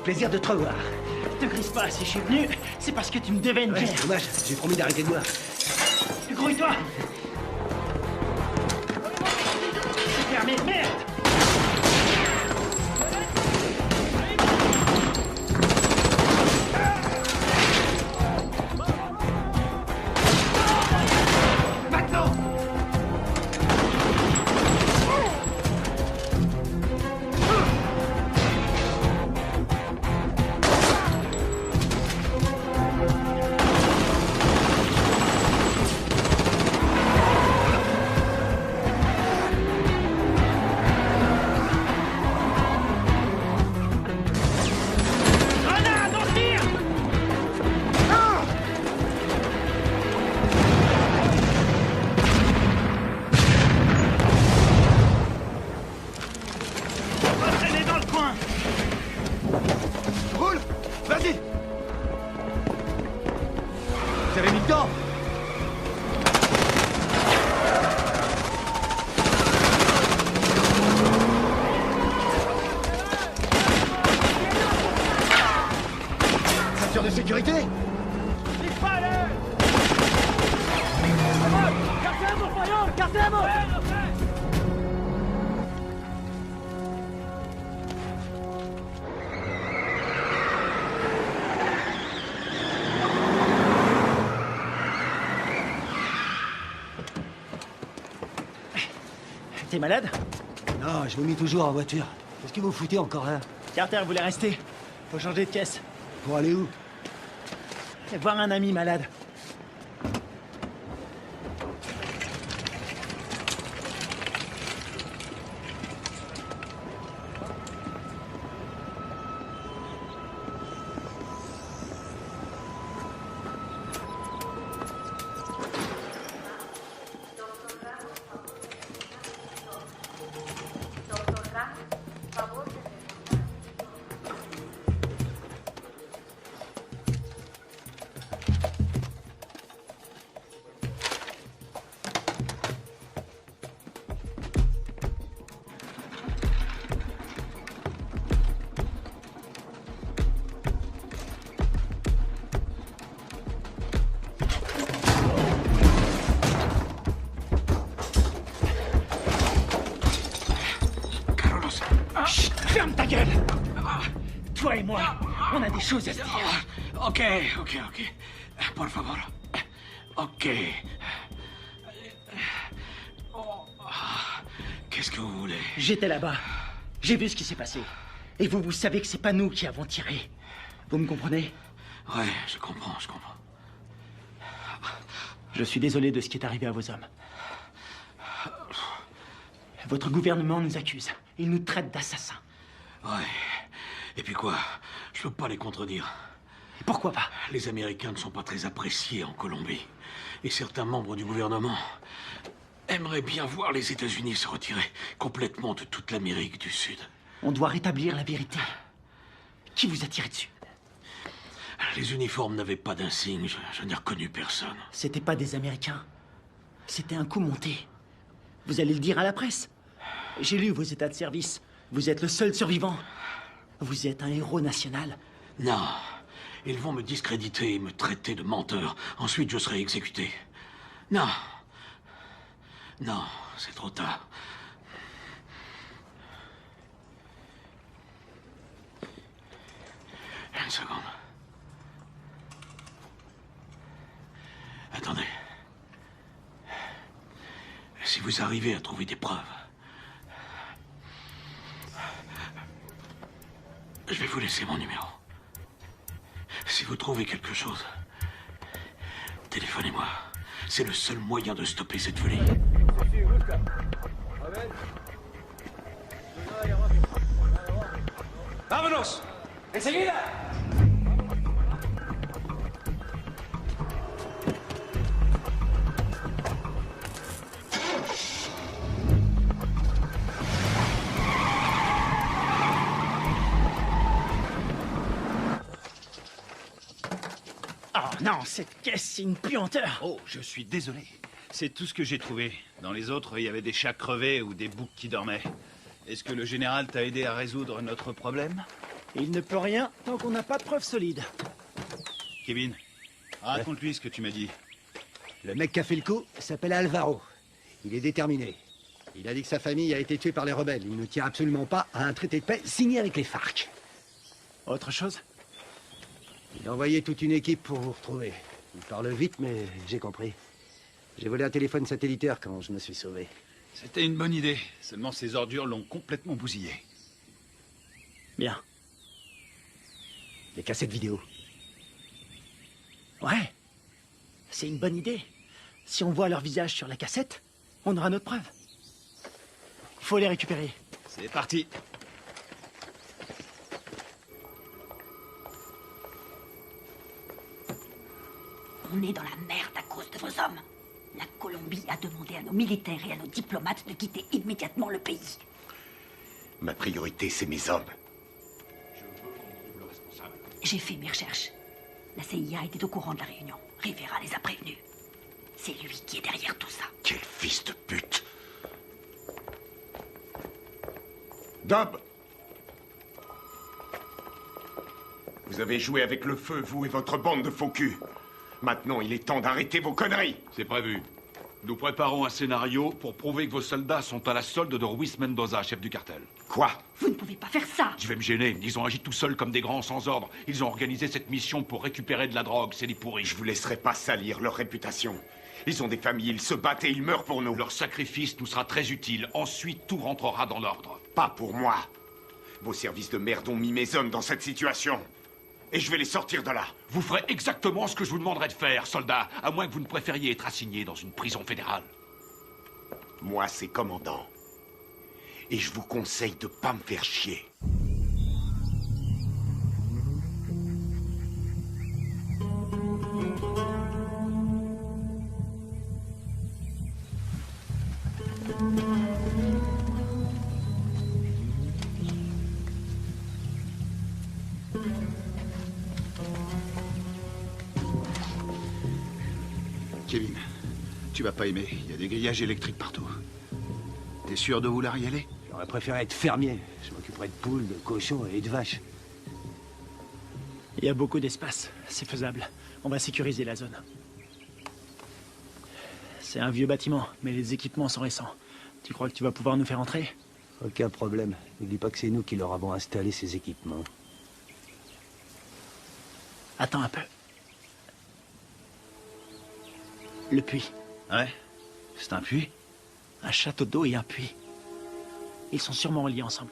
Plaisir de te revoir. Te grise pas, si je suis venu, c'est parce que tu me devais une bière. C'est dommage, j'ai promis d'arrêter de boire. Grouille-toi. C'est fermé, merde. De sécurité. T'es malade? Non, je vomis toujours en voiture. Qu'est-ce que vous foutez encore là? Carter voulait rester. Faut changer de caisse. Pour aller où? Voir un ami malade. Toi et moi, on a des choses à se dire. Ok. Por favor. Ok. Qu'est-ce que vous voulez? J'étais là-bas. J'ai vu ce qui s'est passé. Et vous savez que c'est pas nous qui avons tiré. Vous me comprenez? Ouais, je comprends. Je suis désolé de ce qui est arrivé à vos hommes. Votre gouvernement nous accuse. Il nous traite d'assassins. Ouais. Et puis quoi? Je peux pas les contredire. Et pourquoi pas? Les Américains ne sont pas très appréciés en Colombie. Et certains membres du gouvernement aimeraient bien voir les États-Unis se retirer complètement de toute l'Amérique du Sud. On doit rétablir la vérité. Qui vous a tiré dessus? Les uniformes n'avaient pas d'insigne. Je n'ai reconnu personne. C'était pas des Américains. C'était un coup monté. Vous allez le dire à la presse. J'ai lu vos états de service. Vous êtes le seul survivant. Vous êtes un héros national. Non. Ils vont me discréditer et me traiter de menteur. Ensuite, je serai exécuté. Non. Non, c'est trop tard. Une seconde. Attendez. Si vous arrivez à trouver des preuves, je vais vous laisser mon numéro. Si vous trouvez quelque chose, téléphonez-moi. C'est le seul moyen de stopper cette folie. ¡Vámonos! ¡Enseguida! Oh non, cette caisse, c'est une puanteur. Oh, je suis désolé. C'est tout ce que j'ai trouvé. Dans les autres, il y avait des chats crevés ou des boucs qui dormaient. Est-ce que le général t'a aidé à résoudre notre problème? Il ne peut rien tant qu'on n'a pas de preuves solides. Kevin, raconte-lui ce que tu m'as dit. Le mec qui a fait le coup s'appelle Alvaro. Il est déterminé. Il a dit que sa famille a été tuée par les rebelles. Il ne tient absolument pas à un traité de paix signé avec les FARC. Autre chose? Il a envoyé toute une équipe pour vous retrouver. Il parle vite, mais j'ai compris. J'ai volé un téléphone satellitaire quand je me suis sauvé. C'était une bonne idée. Seulement ces ordures l'ont complètement bousillé. Bien. Les cassettes vidéo. Ouais. C'est une bonne idée. Si on voit leur visage sur la cassette, on aura notre preuve. Il faut les récupérer. C'est parti. On est dans la merde à cause de vos hommes. La Colombie a demandé à nos militaires et à nos diplomates de quitter immédiatement le pays. Ma priorité, c'est mes hommes. J'ai fait mes recherches. La CIA était au courant de la réunion. Rivera les a prévenus. C'est lui qui est derrière tout ça. Quel fils de pute! Dob! Vous avez joué avec le feu, vous et votre bande de faux culs. Maintenant, il est temps d'arrêter vos conneries. C'est prévu. Nous préparons un scénario pour prouver que vos soldats sont à la solde de Ruiz Mendoza, chef du cartel. Quoi? Vous ne pouvez pas faire ça. Je vais me gêner. Ils ont agi tout seuls comme des grands sans ordre. Ils ont organisé cette mission pour récupérer de la drogue. C'est des pourris. Je vous laisserai pas salir leur réputation. Ils ont des familles, ils se battent et ils meurent pour nous. Leur sacrifice nous sera très utile. Ensuite, tout rentrera dans l'ordre. Pas pour moi. Vos services de merde ont mis mes hommes dans cette situation. Et je vais les sortir de là. Vous ferez exactement ce que je vous demanderai de faire, soldat, à moins que vous ne préfériez être assigné dans une prison fédérale. Moi, c'est commandant. Et je vous conseille de pas me faire chier. Kevin, tu vas pas aimer. Il y a des grillages électriques partout. T'es sûr de vouloir y aller? J'aurais préféré être fermier. Je m'occuperais de poules, de cochons et de vaches. Il y a beaucoup d'espace. C'est faisable. On va sécuriser la zone. C'est un vieux bâtiment, mais les équipements sont récents. Tu crois que tu vas pouvoir nous faire entrer? Aucun problème. N'oublie pas que c'est nous qui leur avons installé ces équipements. Attends un peu. Le puits. Ouais? C'est un puits? Un château d'eau et un puits. Ils sont sûrement reliés ensemble.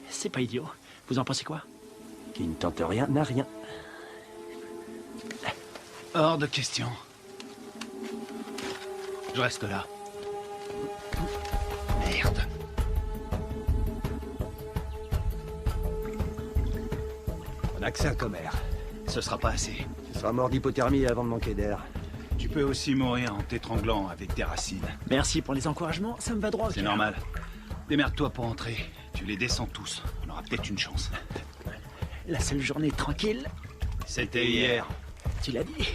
C'est pas idiot. Vous en pensez quoi? Qui ne tente rien n'a rien. Hors de question. Je reste là. Merde. On a que ça comme air. Ce sera pas assez. Tu seras mort d'hypothermie avant de manquer d'air. Tu peux aussi mourir en t'étranglant avec des racines. Merci pour les encouragements, ça me va droit au cœur. C'est normal. Démerde-toi pour entrer. Tu les descends tous. On aura peut-être une chance. La seule journée tranquille... C'était hier. Tu l'as dit.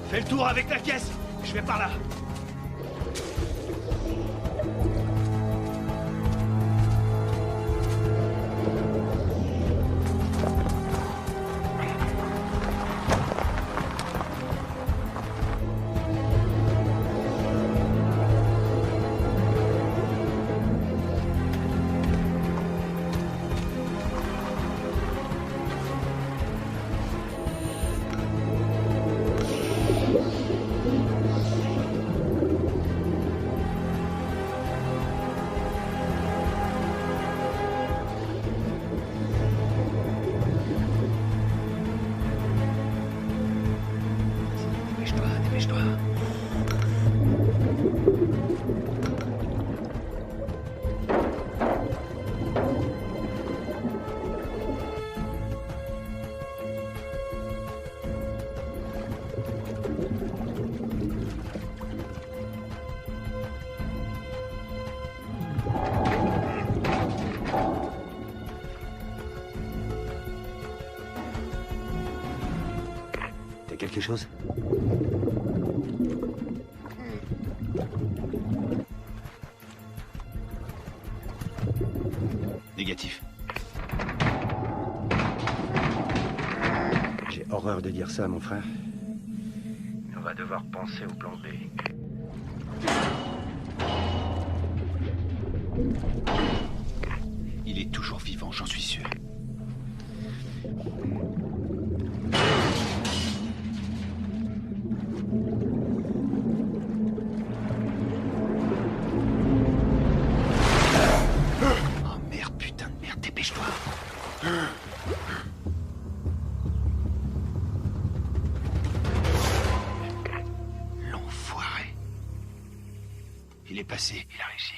Fais le tour avec la caisse. Je vais par là. Quelque chose? Négatif. J'ai horreur de dire ça, mon frère. On va devoir penser au plan B. Il est toujours vivant, j'en suis sûr. L'enfoiré. Il est passé, il a réussi.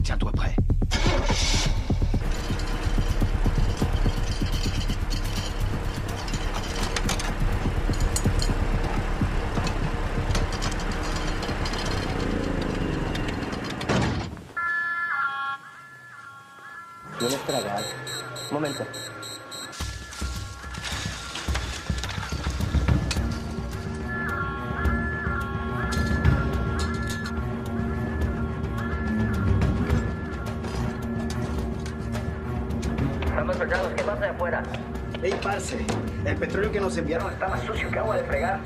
Tiens-toi prêt. Non estragar. Un momento. Estamos soldados, ¿qué pasa de afuera? Ey, parce, el petróleo que nos enviaron Está más sucio que agua de fregar.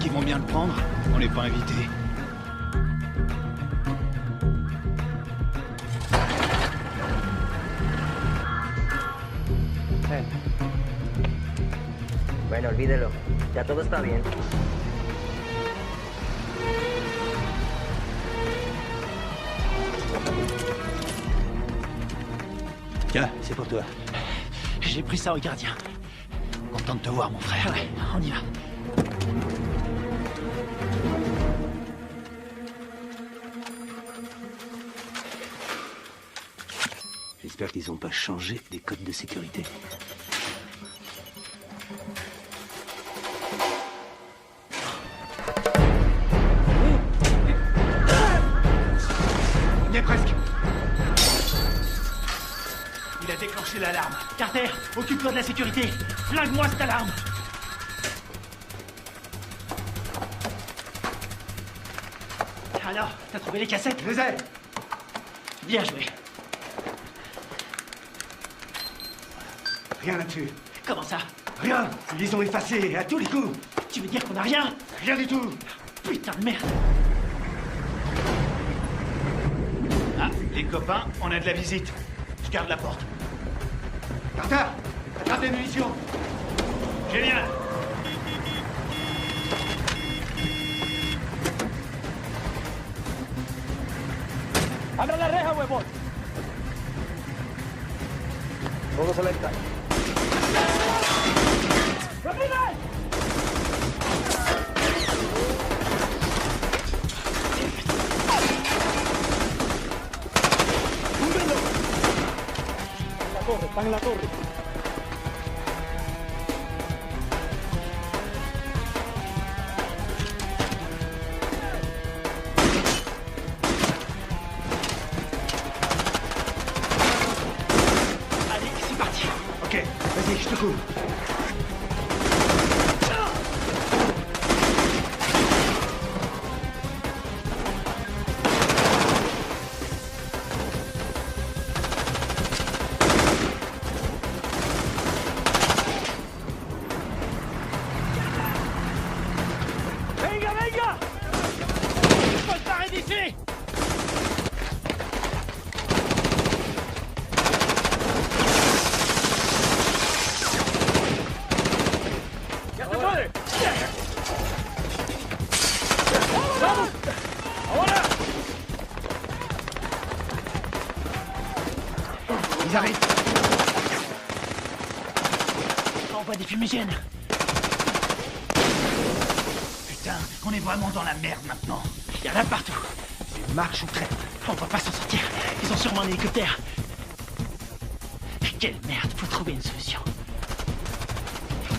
Ils vont bien le prendre. On n'est pas invités. Bueno, olvídelo. Ya todo está bien. Tiens, c'est pour toi. J'ai pris ça au gardien. Content de te voir, mon frère. Ouais, on y va. J'espère qu'ils n'ont pas changé les codes de sécurité. On y est presque. Il a déclenché l'alarme. Carter, occupe-toi de la sécurité. Flingue-moi cette alarme. Alors, t'as trouvé les cassettes? Je les ai. Bien joué. Rien là-dessus. Comment ça? Rien. Ils les ont effacés à tous les coups. Tu veux dire qu'on a rien? Rien du tout. Putain de merde. Ah, les copains, on a de la visite. Je garde la porte. Carter, attrape les munitions. Génial. ¡Abra la reja, huevón! Todos alerta. ¡Rápido! ¡Húndenlo! Están en la torre. Allez, c'est parti. Ok, vas-y, je te couvre. Venga, venga! Faut se barrer d'ici! ¡Ya se puede! ¡Vamos! ¡Ahora! Ils arrivent. Envoie des fumigènes. Putain, on est vraiment dans la merde maintenant. Il y en a partout. Marche ou crête. On va pas s'en sortir. Ils ont sûrement un hélicoptère. Quelle merde, faut trouver une solution.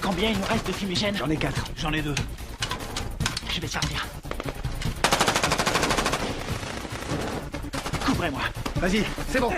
Combien il nous reste de fumigènes? J'en ai 4. J'en ai 2. Je vais servir. Couvrez-moi. Vas-y, c'est bon.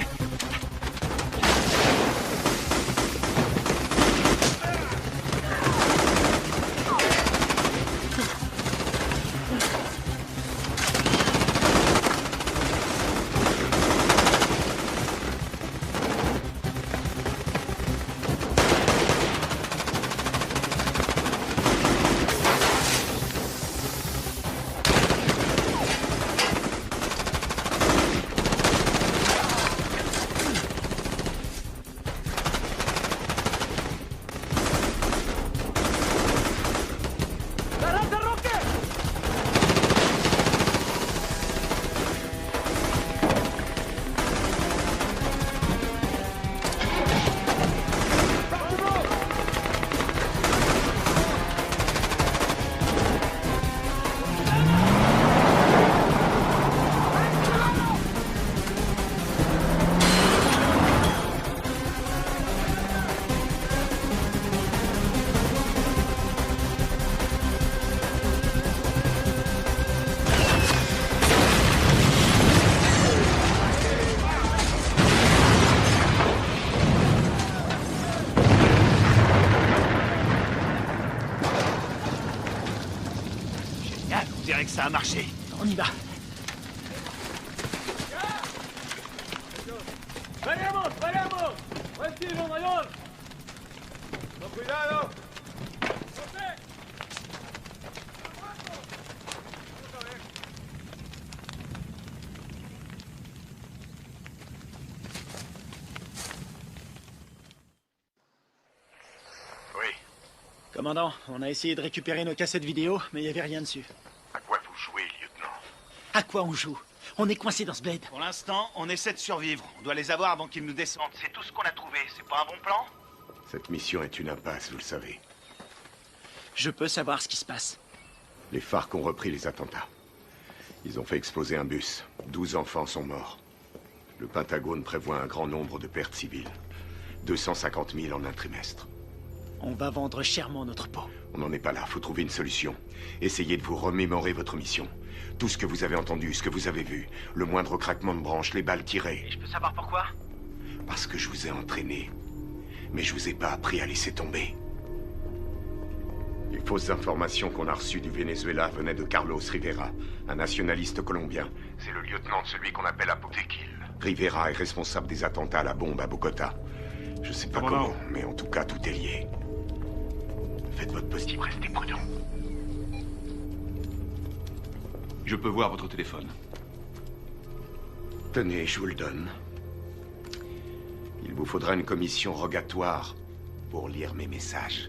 ¡Garante, Roque! Génial, on dirait que ça a marché. On y va. ¡Venimos, venimos! ¡Buen tiro, mayor! ¡Con cuidado! Commandant, on a essayé de récupérer nos cassettes vidéo, mais il n'y avait rien dessus. À quoi vous jouez, lieutenant? À quoi on joue? On est coincé dans ce bled. Pour l'instant, on essaie de survivre. On doit les avoir avant qu'ils nous descendent. C'est tout ce qu'on a trouvé. C'est pas un bon plan? Cette mission est une impasse, vous le savez. Je peux savoir ce qui se passe. Les FARC ont repris les attentats. Ils ont fait exploser un bus. 12 enfants sont morts. Le Pentagone prévoit un grand nombre de pertes civiles. 250 000 en un trimestre. On va vendre chèrement notre peau. On n'en est pas là, faut trouver une solution. Essayez de vous remémorer votre mission. Tout ce que vous avez entendu, ce que vous avez vu. Le moindre craquement de branche, les balles tirées. Et je peux savoir pourquoi? Parce que je vous ai entraîné. Mais je vous ai pas appris à laisser tomber. Les fausses informations qu'on a reçues du Venezuela venaient de Carlos Rivera, un nationaliste colombien. C'est le lieutenant de celui qu'on appelle Apotequil. Rivera est responsable des attentats à la bombe à Bogota. Je sais pas comment, mais en tout cas, tout est lié. Faites votre possible, restez prudent. Je peux voir votre téléphone. Tenez, je vous le donne. Il vous faudra une commission rogatoire pour lire mes messages.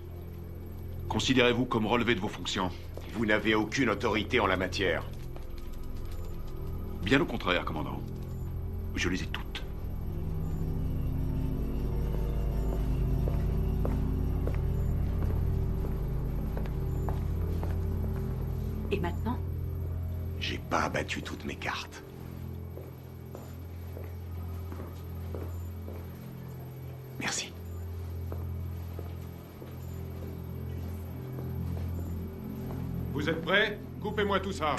Considérez-vous comme relevé de vos fonctions? Vous n'avez aucune autorité en la matière. Bien au contraire, commandant. Je les ai toutes. Et maintenant? J'ai pas abattu toutes mes cartes. Merci. Vous êtes prêts? Coupez-moi tout ça.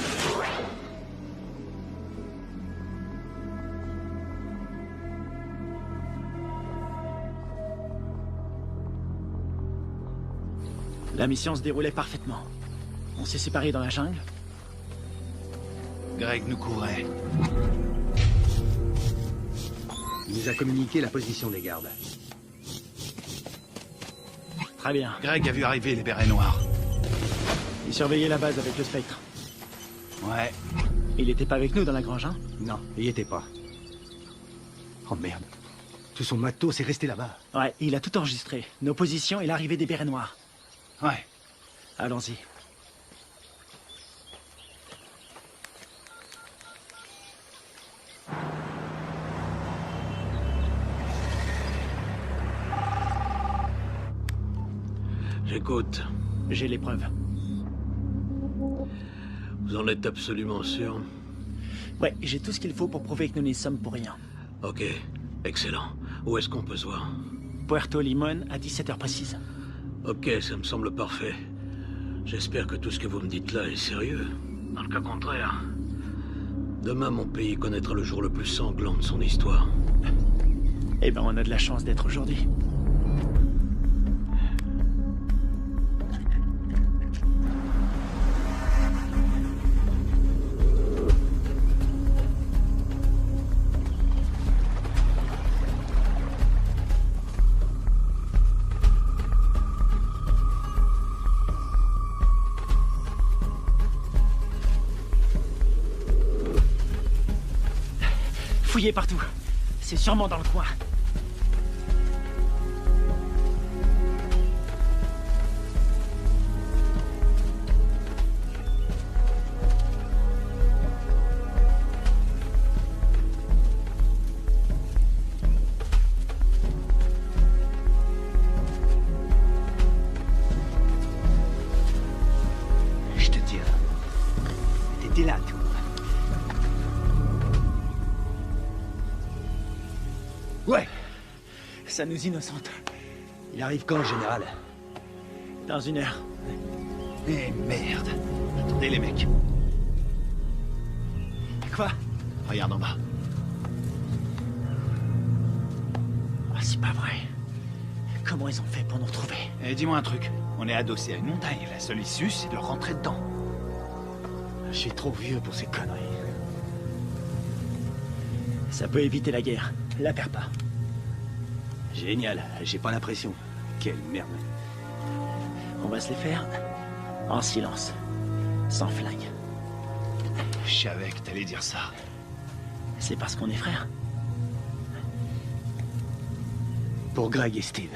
La mission se déroulait parfaitement. On s'est séparés dans la jungle. Greg nous couvrait. Il nous a communiqué la position des gardes. Très bien. Greg a vu arriver les bérets noirs. Il surveillait la base avec le Spectre. Ouais. Il était pas avec nous dans la grange, hein? Non, il y était pas. Oh merde. Tout son matos est resté là-bas. Ouais, il a tout enregistré. Nos positions et l'arrivée des bérets noirs. Ouais. Allons-y. J'écoute. J'ai les preuves. Vous en êtes absolument sûr? Ouais, j'ai tout ce qu'il faut pour prouver que nous n'y sommes pour rien. Ok, excellent. Où est-ce qu'on peut se voir? Puerto Limón à 17h précise. Ok, ça me semble parfait. J'espère que tout ce que vous me dites là est sérieux. Dans le cas contraire, demain mon pays connaîtra le jour le plus sanglant de son histoire. Eh ben, on a de la chance d'être aujourd'hui. Fouillez partout. C'est sûrement dans le coin. Je te dis, t'étais là, toi. Ouais. Ça nous innocente. Il arrive quand, général? Dans 1 heure. Eh merde. Attendez les mecs. Quoi? Regarde en bas. Ah, c'est pas vrai. Comment ils ont fait pour nous retrouver? Eh, dis-moi un truc. On est adossé à une montagne. La seule issue, c'est de rentrer dedans. Je suis trop vieux pour ces conneries. Ça peut éviter la guerre. La perds pas. Génial, j'ai pas l'impression. Quelle merde. On va se les faire en silence. Sans flingue. Je savais que t'allais dire ça. C'est parce qu'on est frères. Pour Greg et Steve.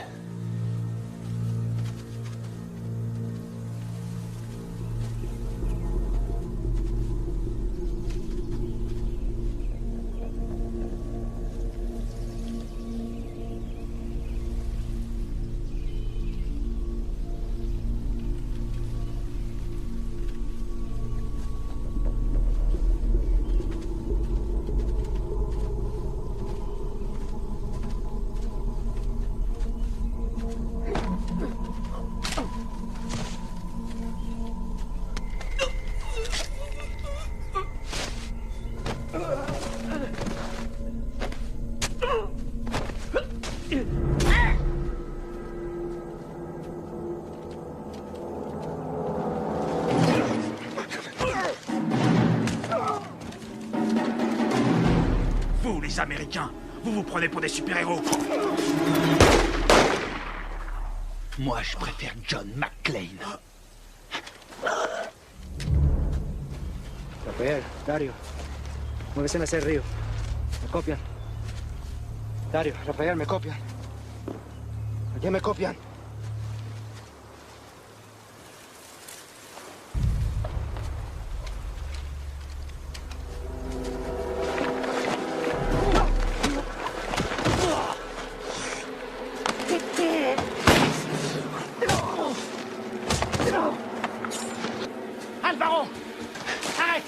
les Américains. Vous vous prenez pour des super-héros. Moi, je préfère John McClane. Rafael, Dario, muévese hacia el río. Me copian. Dario, Rafael, me copian. Allá me copian. Alvaro! Arrête!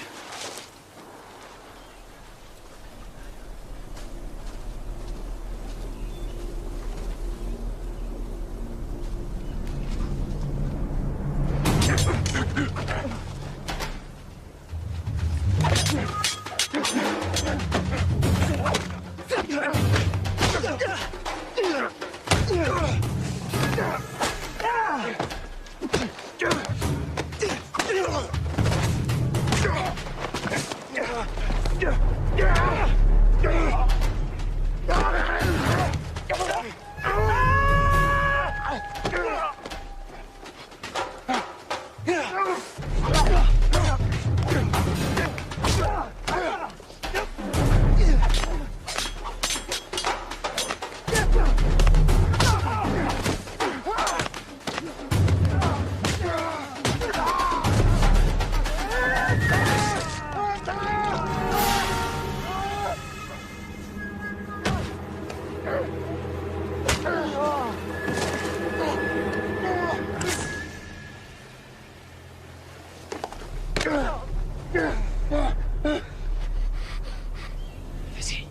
Vas-y.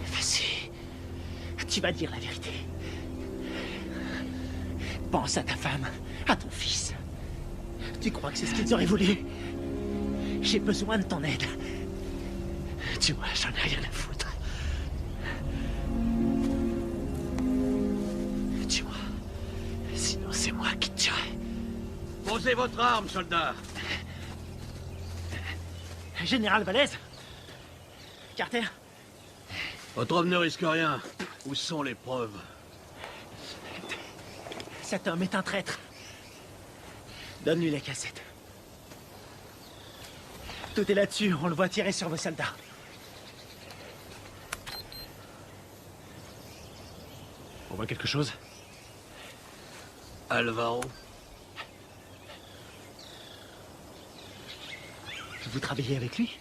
Vas-y. Tu vas dire la vérité. Pense à ta femme, à ton fils. Tu crois que c'est ce qu'ils auraient voulu? J'ai besoin de ton aide. Tu vois, j'en ai rien à foutre. Tu vois, sinon c'est moi qui te tuerai. Posez votre arme, soldat. Général Valez? Carter? Votre homme ne risque rien. Où sont les preuves? Cet homme est un traître. Donne-lui les cassettes. Tout est là-dessus, on le voit tirer sur vos soldats. On voit quelque chose? Alvaro? Vous travaillez avec lui?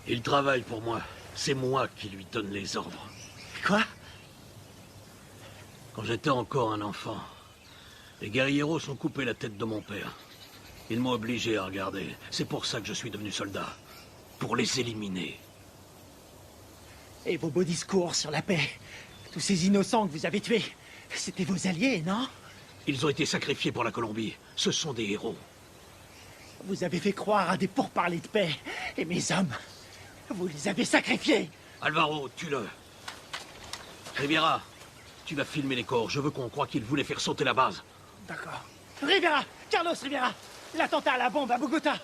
Il travaille pour moi. C'est moi qui lui donne les ordres. Quoi? Quand j'étais encore un enfant, les guerrieros ont coupé la tête de mon père. Ils m'ont obligé à regarder. C'est pour ça que je suis devenu soldat. Pour les éliminer. Et vos beaux discours sur la paix? Tous ces innocents que vous avez tués, c'était vos alliés, non? Ils ont été sacrifiés pour la Colombie. Ce sont des héros. Vous avez fait croire à des pourparlers de paix. Et mes hommes, vous les avez sacrifiés. Alvaro, tue-le. Riviera, tu vas filmer les corps. Je veux qu'on croie qu'ils voulaient faire sauter la base. D'accord. Rivera! Carlos Rivera! L'attentat à la bombe à Bogota!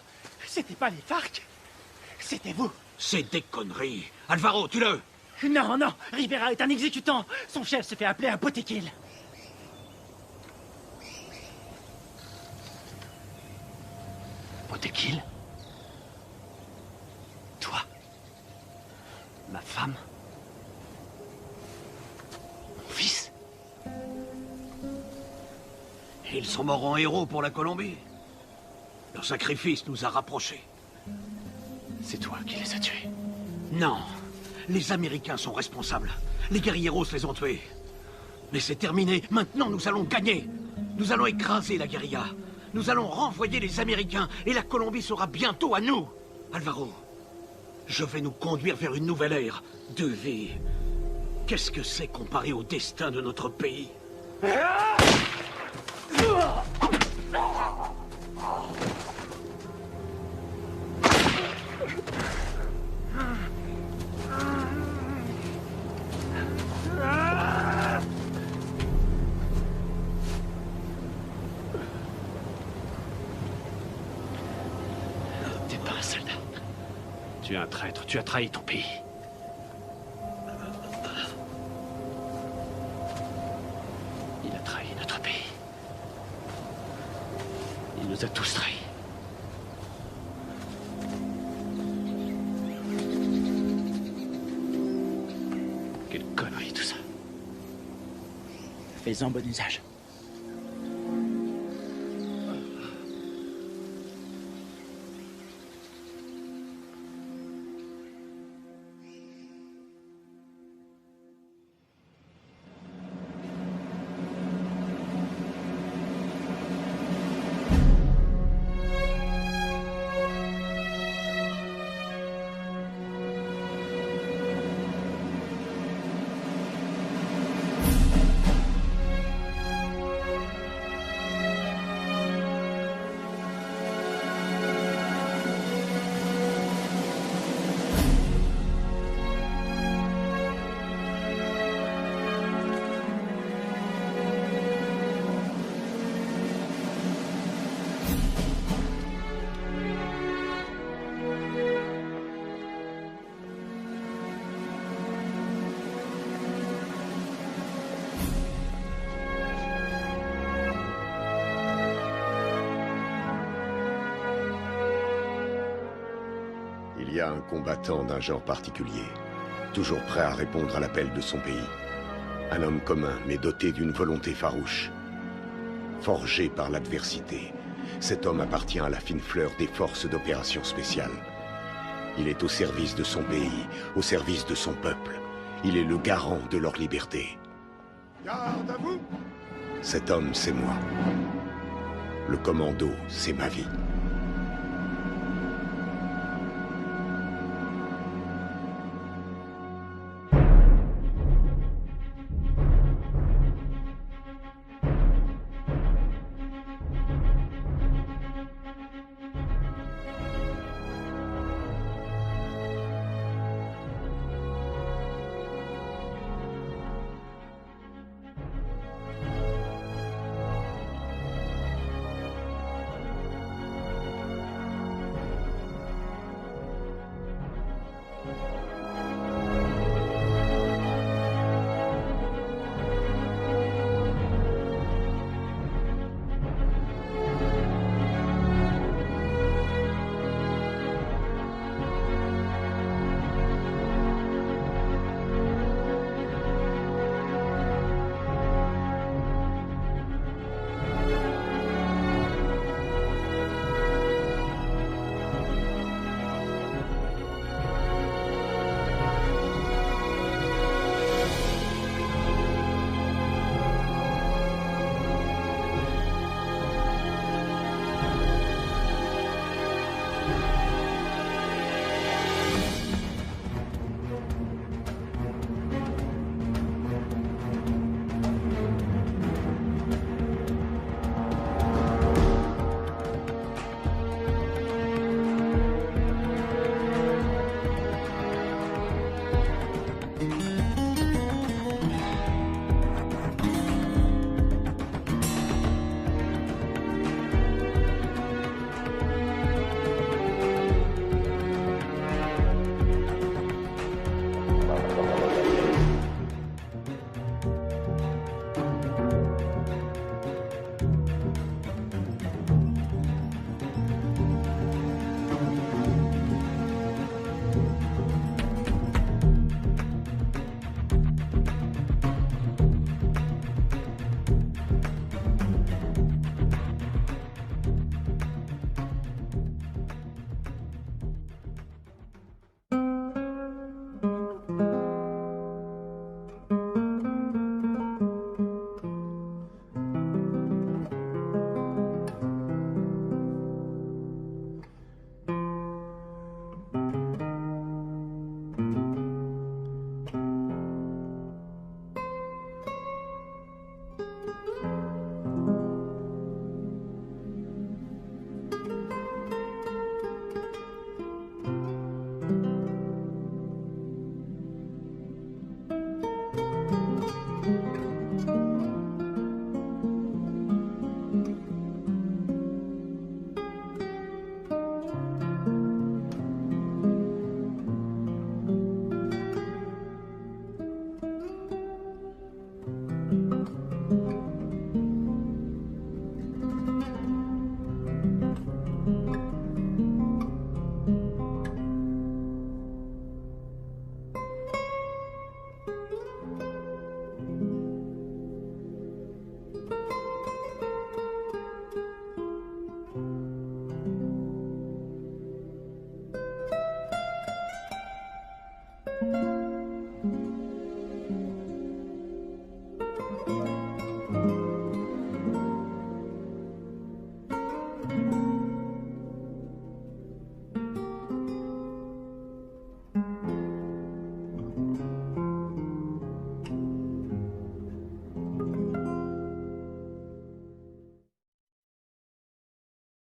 C'était pas les FARC? C'était vous! C'est des conneries! Alvaro, tue-le! Non, non! Rivera est un exécutant! Son chef se fait appeler un Potequil! Potequil? Toi? Ma femme? Mon fils? Ils sont morts en héros pour la Colombie. Leur sacrifice nous a rapprochés. C'est toi qui les as tués? Non. Les Américains sont responsables. Les guerrieros les ont tués. Mais c'est terminé. Maintenant, nous allons gagner. Nous allons écraser la guérilla. Nous allons renvoyer les Américains et la Colombie sera bientôt à nous. Alvaro, je vais nous conduire vers une nouvelle ère de vie. Qu'est-ce que c'est comparé au destin de notre pays? T'es pas un soldat. Tu es un traître, tu as trahi ton pays. Il a trahi notre pays. Il nous a tous trahis. Quelle connerie tout ça. Fais-en bon usage. Il y a un combattant d'un genre particulier, toujours prêt à répondre à l'appel de son pays. Un homme commun, mais doté d'une volonté farouche. Forgé par l'adversité, cet homme appartient à la fine fleur des forces d'opération spéciales. Il est au service de son pays, au service de son peuple. Il est le garant de leur liberté. Garde à vous! Cet homme, c'est moi. Le commando, c'est ma vie.